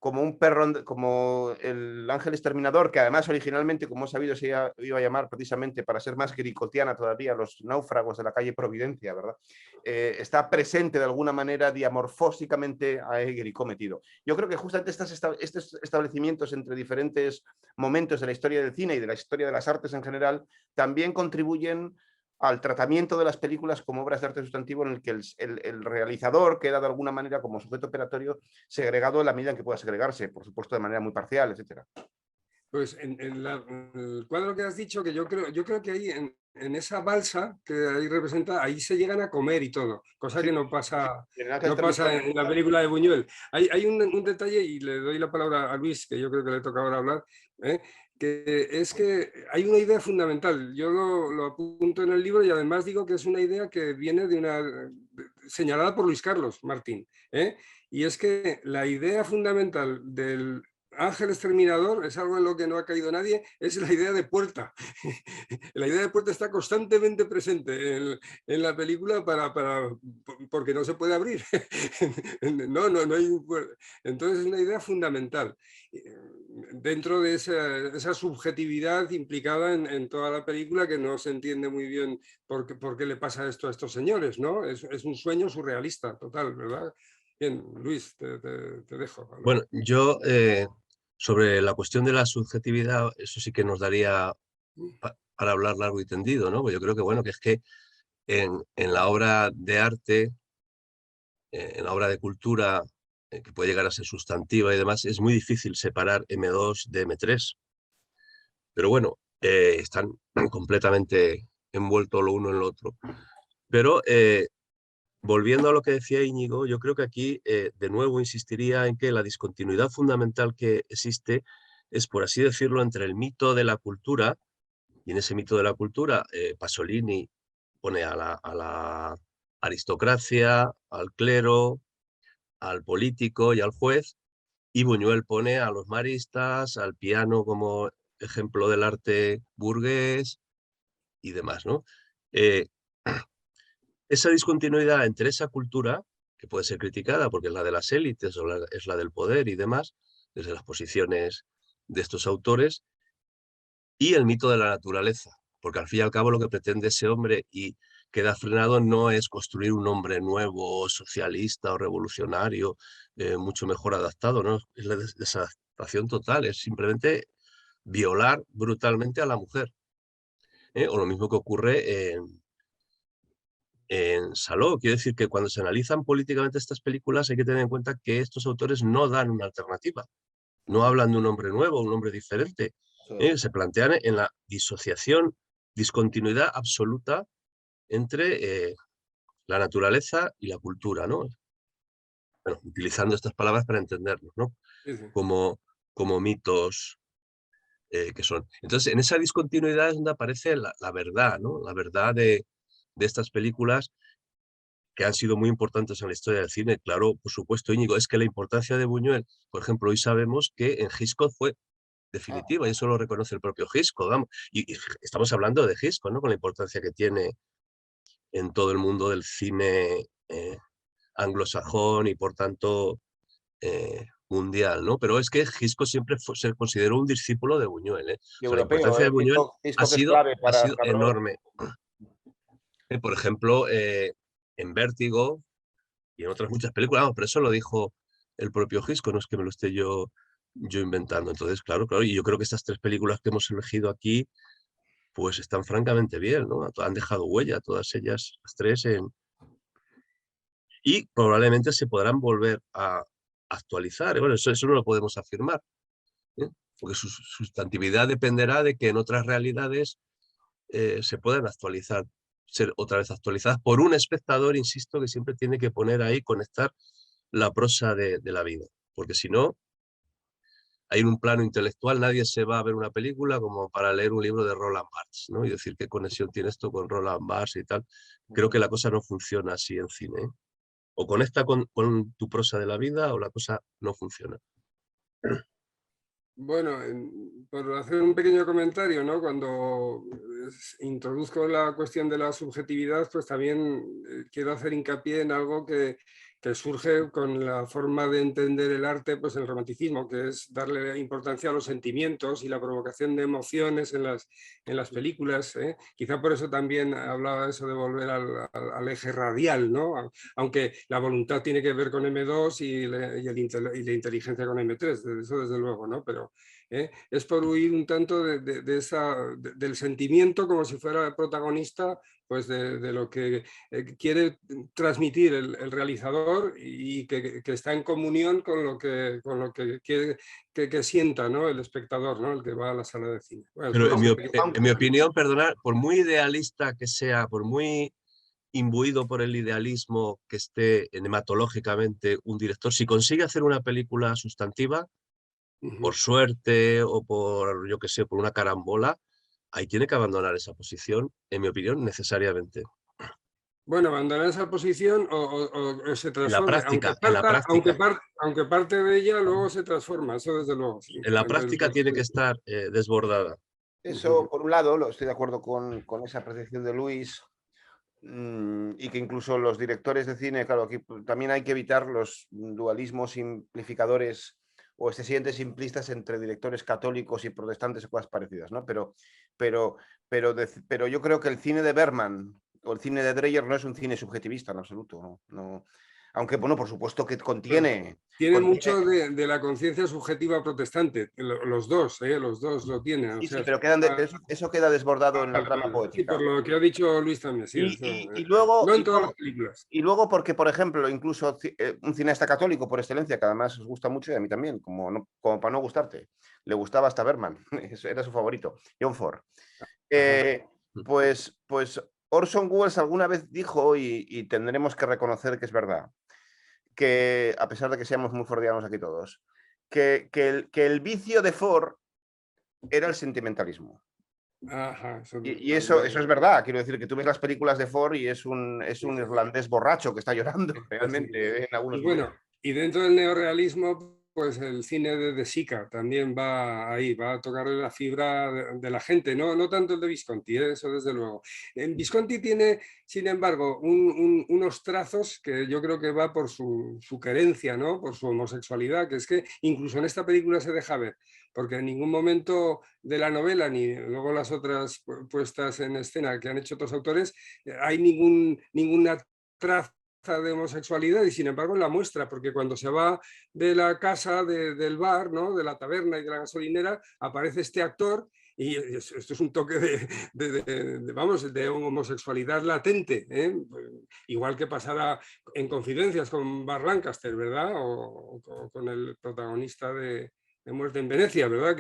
un perro, como El ángel exterminador, que además originalmente, como he sabido, se iba a llamar precisamente, para ser más gricotiana todavía, Los náufragos de la calle Providencia, ¿verdad? Está presente de alguna manera diamorfósicamente a Gricot metido. Yo creo que justamente estos establecimientos entre diferentes momentos de la historia del cine y de la historia de las artes en general también contribuyen al tratamiento de las películas como obras de arte sustantivo, en el que el realizador queda de alguna manera como sujeto operatorio segregado en la medida en que pueda segregarse, por supuesto de manera muy parcial, etcétera. Pues en el cuadro que has dicho, que yo creo que ahí en esa balsa que ahí representa, ahí se llegan a comer y todo, cosa que no pasa en la película de Buñuel. Hay un detalle, y le doy la palabra a Luis, que yo creo que le toca ahora hablar, que es que hay una idea fundamental. Yo lo apunto en el libro, y además digo que es una idea que viene señalada por Luis Carlos Martín, y es que la idea fundamental del Ángel Exterminador es algo en lo que no ha caído nadie, es la idea de puerta. La idea de puerta está constantemente presente en la película porque no se puede abrir. No hay puerta. Entonces es una idea fundamental dentro de esa subjetividad implicada en toda la película, que no se entiende muy bien por qué le pasa esto a estos señores, ¿no? Es un sueño surrealista total, ¿verdad? Bien, Luis, te dejo. ¿Vale? Bueno, yo sobre la cuestión de la subjetividad, eso sí que nos daría para hablar largo y tendido, ¿no? Pues yo creo que, bueno, que es que en la obra de arte, en la obra de cultura, que puede llegar a ser sustantiva y demás, es muy difícil separar M2 de M3. Pero bueno, están completamente envueltos lo uno en lo otro. Pero volviendo a lo que decía Íñigo, yo creo que aquí de nuevo insistiría en que la discontinuidad fundamental que existe es, por así decirlo, entre el mito de la cultura, y en ese mito de la cultura Pasolini pone a la aristocracia, al clero, al político y al juez, y Buñuel pone a los maristas, al piano como ejemplo del arte burgués y demás, ¿no? Eh, esa discontinuidad entre esa cultura, que puede ser criticada porque es la de las élites o es la del poder y demás, desde las posiciones de estos autores, y el mito de la naturaleza, porque al fin y al cabo lo que pretende ese hombre y queda frenado no es construir un hombre nuevo, socialista o revolucionario, mucho mejor adaptado, ¿no? Es la desadaptación total, es simplemente violar brutalmente a la mujer. O lo mismo que ocurre en Saló. Quiero decir que cuando se analizan políticamente estas películas hay que tener en cuenta que estos autores no dan una alternativa, no hablan de un hombre nuevo, un hombre diferente. Sí. Se plantean en la disociación, discontinuidad absoluta entre la naturaleza y la cultura, ¿no? Bueno, utilizando estas palabras para entendernos, ¿no? Sí, sí. Como mitos que son. Entonces, en esa discontinuidad es donde aparece la verdad, ¿no? La verdad de estas películas que han sido muy importantes en la historia del cine. Claro, por supuesto, Íñigo, es que la importancia de Buñuel, por ejemplo, hoy sabemos que en Hitchcock fue definitiva, y eso lo reconoce el propio Hitchcock, vamos. Y estamos hablando de Hitchcock, ¿no? Con la importancia que tiene en todo el mundo del cine anglosajón y, por tanto, mundial, ¿no? Pero es que Hitchcock siempre se consideró un discípulo de Buñuel, ¿eh? Y O sea, la europeo, importancia de ¿eh? Buñuel Hitchcock es clave ha para sido Chabrol. enorme. Por ejemplo, en Vértigo y en otras muchas películas, vamos, pero eso lo dijo el propio Hitchcock, no es que me lo esté yo inventando. Entonces, claro, y yo creo que estas tres películas que hemos elegido aquí, pues están francamente bien, ¿no? Han dejado huella, todas ellas, las tres, y probablemente se podrán volver a actualizar. Bueno, eso no lo podemos afirmar, ¿eh? Porque su sustantividad dependerá de que en otras realidades se puedan actualizar, ser otra vez actualizadas por un espectador, insisto, que siempre tiene que poner ahí, conectar la prosa de la vida. Porque si no, hay un plano intelectual, nadie se va a ver una película como para leer un libro de Roland Barthes, ¿no? Y decir qué conexión tiene esto con Roland Barthes y tal. Creo que la cosa no funciona así en cine, ¿eh? O conecta con tu prosa de la vida o la cosa no funciona. Bueno, por hacer un pequeño comentario, ¿no? Cuando introduzco la cuestión de la subjetividad, pues también quiero hacer hincapié en algo que surge con la forma de entender el arte, pues el romanticismo, que es darle importancia a los sentimientos y la provocación de emociones en las películas, ¿eh? Quizá por eso también hablaba eso de volver al eje radial, ¿no? Aunque la voluntad tiene que ver con M2 y la inteligencia con M3, eso desde luego, ¿no? Pero es por huir un tanto del sentimiento como si fuera el protagonista, pues de lo que quiere transmitir el realizador y que está en comunión con lo que quiere que sienta, ¿no? El espectador, ¿no? El que va a la sala de cine. Bueno, Pero después en ese en mi opinión, perdonad, por muy idealista que sea, por muy imbuido por el idealismo que esté hematológicamente un director, si consigue hacer una película sustantiva, por suerte o por, yo qué sé, por una carambola, ahí tiene que abandonar esa posición, en mi opinión, necesariamente. Bueno, abandonar esa posición o se En la transforma, práctica, en la práctica. aunque parte de ella luego se transforma, eso desde luego. Sí. En la práctica tiene que estar desbordada. Eso, por un lado, estoy de acuerdo con esa apreciación de Luis, y que incluso los directores de cine, claro, aquí también hay que evitar los dualismos simplificadores o excesivamente simplistas entre directores católicos y protestantes o cosas parecidas, ¿no? Pero yo creo que el cine de Bergman o el cine de Dreyer no es un cine subjetivista en absoluto, ¿no? No, aunque, bueno, por supuesto que contiene Tiene mucho de la conciencia subjetiva protestante, los dos lo tienen. O sí, sea, pero eso queda desbordado en la trama sí, poética. por lo que ha dicho Luis también, sí. Y luego, No en todas las películas. y luego porque, por ejemplo, incluso un cineasta católico por excelencia, que además os gusta mucho y a mí también, como para no gustarte, le gustaba hasta Bergman, era su favorito, John Ford. Pues Orson Welles alguna vez dijo, y tendremos que reconocer que es verdad, que a pesar de que seamos muy fordianos aquí todos, que el vicio de Ford era el sentimentalismo. Ajá, Y eso es verdad, quiero decir que tú ves las películas de Ford y es un irlandés borracho que está llorando realmente en algunos y bueno, momentos. y dentro del neorrealismo, pues el cine de Sica también va ahí, va a tocar la fibra de la gente, no tanto el de Visconti, eso desde luego. En Visconti tiene, sin embargo, unos trazos que yo creo que va por su querencia, ¿no? Por su homosexualidad, que es que incluso en esta película se deja ver, porque en ningún momento de la novela, ni luego las otras puestas en escena que han hecho otros autores, hay ninguna traza de homosexualidad, y sin embargo la muestra, porque cuando se va de la casa, del bar, ¿no? De la taberna y de la gasolinera, aparece este actor y esto es un toque vamos, de homosexualidad latente, ¿eh? Igual que pasará en Confidencias con Burt Lancaster, ¿verdad? O con el protagonista de Muerte en Venecia, ¿verdad?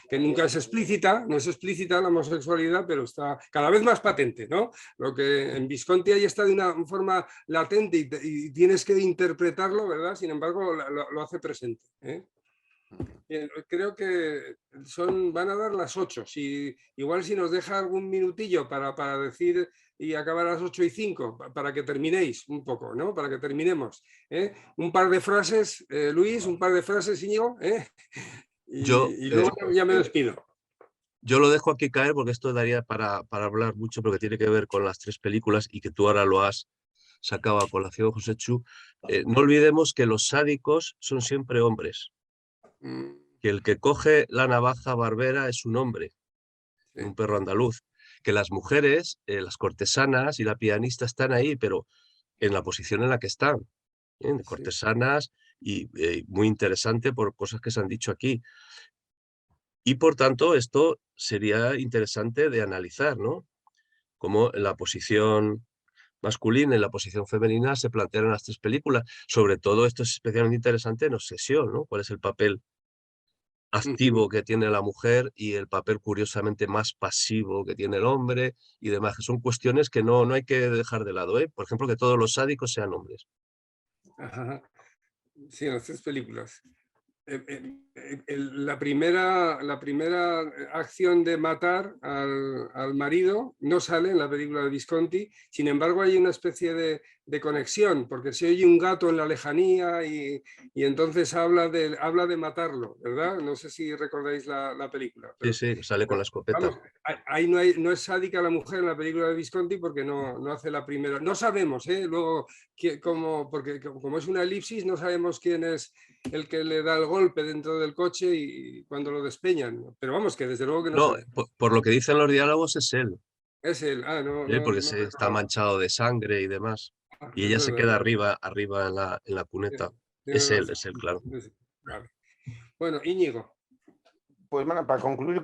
Que nunca es explícita, no es explícita la homosexualidad, pero está cada vez más patente, ¿no? Lo que en Visconti ahí está de una forma latente y tienes que interpretarlo, ¿verdad? Sin embargo, lo hace presente, ¿eh? Creo que van a dar las 8. Igual si nos deja algún minutillo para decir y acabar a las 8:05, para que terminéis un poco, ¿no? Para que terminemos. ¿Eh? Un par de frases, Luis, un par de frases, Íñigo, ¿eh? Y luego ya me despido. Yo lo dejo aquí caer porque esto daría para hablar mucho, porque tiene que ver con las tres películas y que tú ahora lo has sacado a colación, José Chu. No olvidemos que los sádicos son siempre hombres, que el que coge la navaja barbera es un hombre, Sí. un perro andaluz, que las mujeres, las cortesanas y la pianista están ahí, pero en la posición en la que están, de cortesanas, y muy interesante por cosas que se han dicho aquí. Y por tanto, esto sería interesante de analizar, ¿no? Cómo la posición masculina y la posición femenina se plantean en las tres películas. Sobre todo, esto es especialmente interesante en Obsesión, ¿no? ¿Cuál es el papel activo que tiene la mujer y el papel curiosamente más pasivo que tiene el hombre y demás? Que son cuestiones que no hay que dejar de lado, ¿eh? Por ejemplo, que todos los sádicos sean hombres. Ajá. Sí, en las tres películas. La primera acción de matar al marido no sale en la película de Visconti, sin embargo hay una especie de conexión, porque se oye un gato en la lejanía y entonces habla de matarlo, ¿verdad? No sé si recordáis la película. Pero, Sí, sale con la escopeta. vamos, ahí no es sádica la mujer en la película de Visconti porque no hace la primera. No sabemos, luego, porque como es una elipsis, no sabemos quién es el que le da el golpe dentro del coche y cuando lo despeñan. Pero vamos, que desde luego que no No, sale. por lo que dicen los diálogos es él, Es él. porque No está recordaba. manchado de sangre y demás. Y Es ella se verdad. queda arriba en la cuneta. Tienes razón. Es él, claro. Vale. Bueno, Íñigo. Pues bueno, para concluir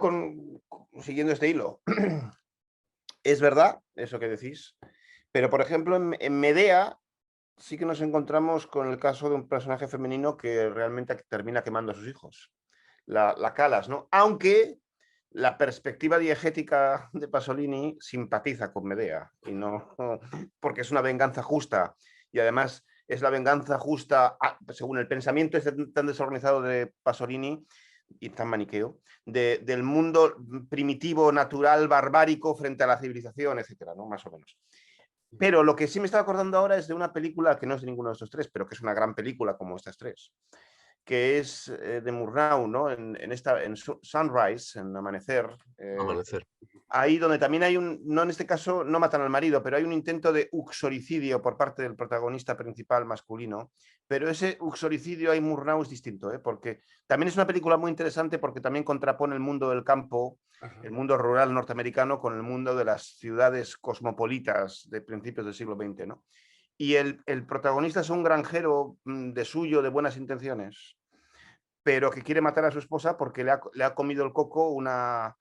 siguiendo este hilo, es verdad eso que decís, pero por ejemplo en Medea sí que nos encontramos con el caso de un personaje femenino que realmente termina quemando a sus hijos, la Calas, ¿no? Aunque la perspectiva diegética de Pasolini simpatiza con Medea, y no porque es una venganza justa, y además es la venganza justa, según el pensamiento tan desorganizado de Pasolini y tan maniqueo, del mundo primitivo, natural, barbárico frente a la civilización, etcétera, ¿no? Más o menos. Pero lo que sí me estaba acordando ahora es de una película que no es de ninguno de estos tres, pero que es una gran película como estas tres, que es de Murnau, ¿no? En Sunrise, en Amanecer, Amanecer. ahí donde también hay no en este caso no matan al marido, pero hay un intento de uxoricidio por parte del protagonista principal masculino, pero ese uxoricidio ahí Murnau es distinto, porque también es una película muy interesante porque también contrapone el mundo del campo, el mundo rural norteamericano con el mundo de las ciudades cosmopolitas de principios del siglo XX, ¿no? Y el protagonista es un granjero de suyo, de buenas intenciones, pero que quiere matar a su esposa porque le ha comido el coco una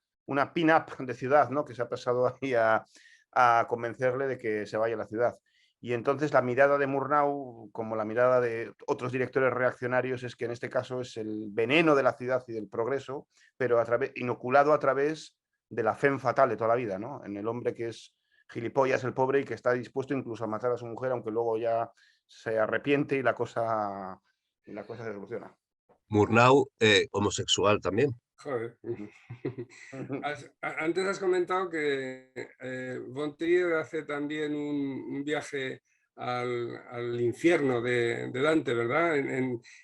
pin-up de ciudad, ¿no? Que se ha pasado ahí a convencerle de que se vaya a la ciudad. Y entonces la mirada de Murnau, como la mirada de otros directores reaccionarios, es que en este caso es el veneno de la ciudad y del progreso, pero inoculado a través de la femme fatale de toda la vida, ¿no? En el hombre que es gilipollas, el pobre, y que está dispuesto incluso a matar a su mujer, aunque luego ya se arrepiente y la cosa se soluciona. Murnau, homosexual también. Joder. Antes has comentado que von Trier hace también un viaje al infierno de Dante, ¿verdad?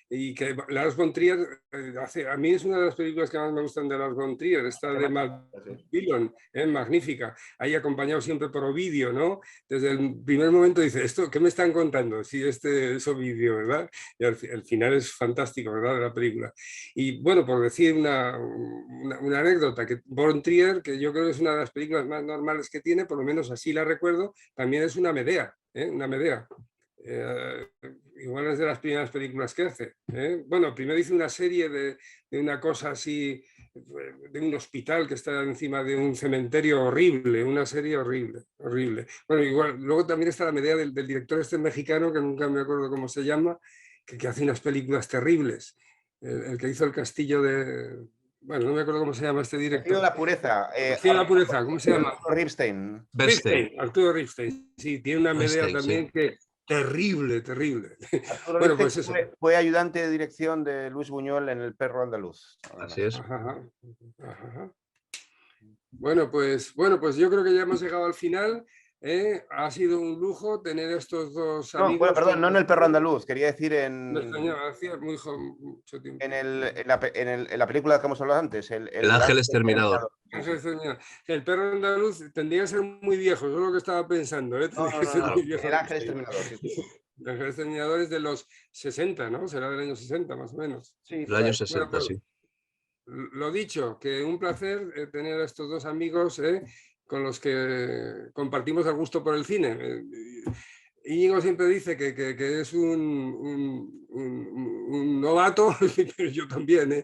Y que Lars von Trier a mí es una de las películas que más me gustan de Lars von Trier, esta de Mad Villain, magnífica, ahí acompañado siempre por Ovidio, ¿no? Desde el primer momento dice, ¿esto qué me están contando? Sí, este es Ovidio, ¿verdad? Y al final es fantástico, ¿verdad? De la película. Y bueno, por decir una anécdota, que Von Trier, que yo creo que es una de las películas más normales que tiene, por lo menos así la recuerdo, también es una Medea, una Medea. Igual es de las primeras películas que hace. Bueno, primero hizo una serie de una cosa así, de un hospital que está encima de un cementerio horrible, una serie horrible, horrible. Bueno, igual, luego también está la Medea del director este mexicano, que nunca me acuerdo cómo se llama, que hace unas películas terribles. El que hizo el castillo de... Bueno, no me acuerdo cómo se llama este director. Castillo de la Pureza. Castillo de la Pureza, ¿cómo se llama? Ripstein. Arturo Ripstein. Sí, tiene una Medea también, sí, que terrible, terrible. Arturo bueno, pues eso. Fue ayudante de dirección de Luis Buñuel en El perro andaluz. Así es. Ajá. Bueno, pues yo creo que ya hemos llegado al final. Ha sido un lujo tener estos dos amigos. Bueno, perdón, no en El perro andaluz, quería decir hacía mucho tiempo. En la película que hemos hablado antes, El ángel exterminador. El perro andaluz tendría que ser muy viejo, eso es lo que estaba pensando. El ángel exterminador. El ángel exterminador es de los 60, ¿no? Será del año 60 más o menos. Sí, del año 60, bueno, pues, sí. Lo dicho, que un placer tener a estos dos amigos con los que compartimos el gusto por el cine. Íñigo siempre dice que es un novato, pero yo también.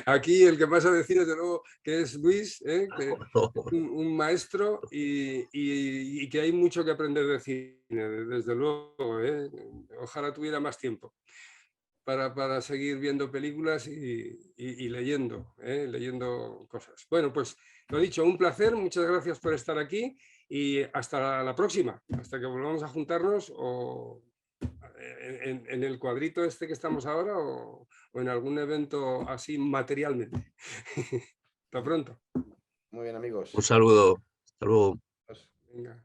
Aquí el que más sabe de cine, desde luego, que es Luis, que es un maestro y que hay mucho que aprender de cine, desde luego. Ojalá tuviera más tiempo para seguir viendo películas y leyendo, leyendo cosas. Bueno, pues lo dicho, un placer, muchas gracias por estar aquí y hasta la próxima, hasta que volvamos a juntarnos o en el cuadrito este que estamos ahora o en algún evento así materialmente. Hasta pronto. Muy bien, amigos. Un saludo. Hasta luego. Venga.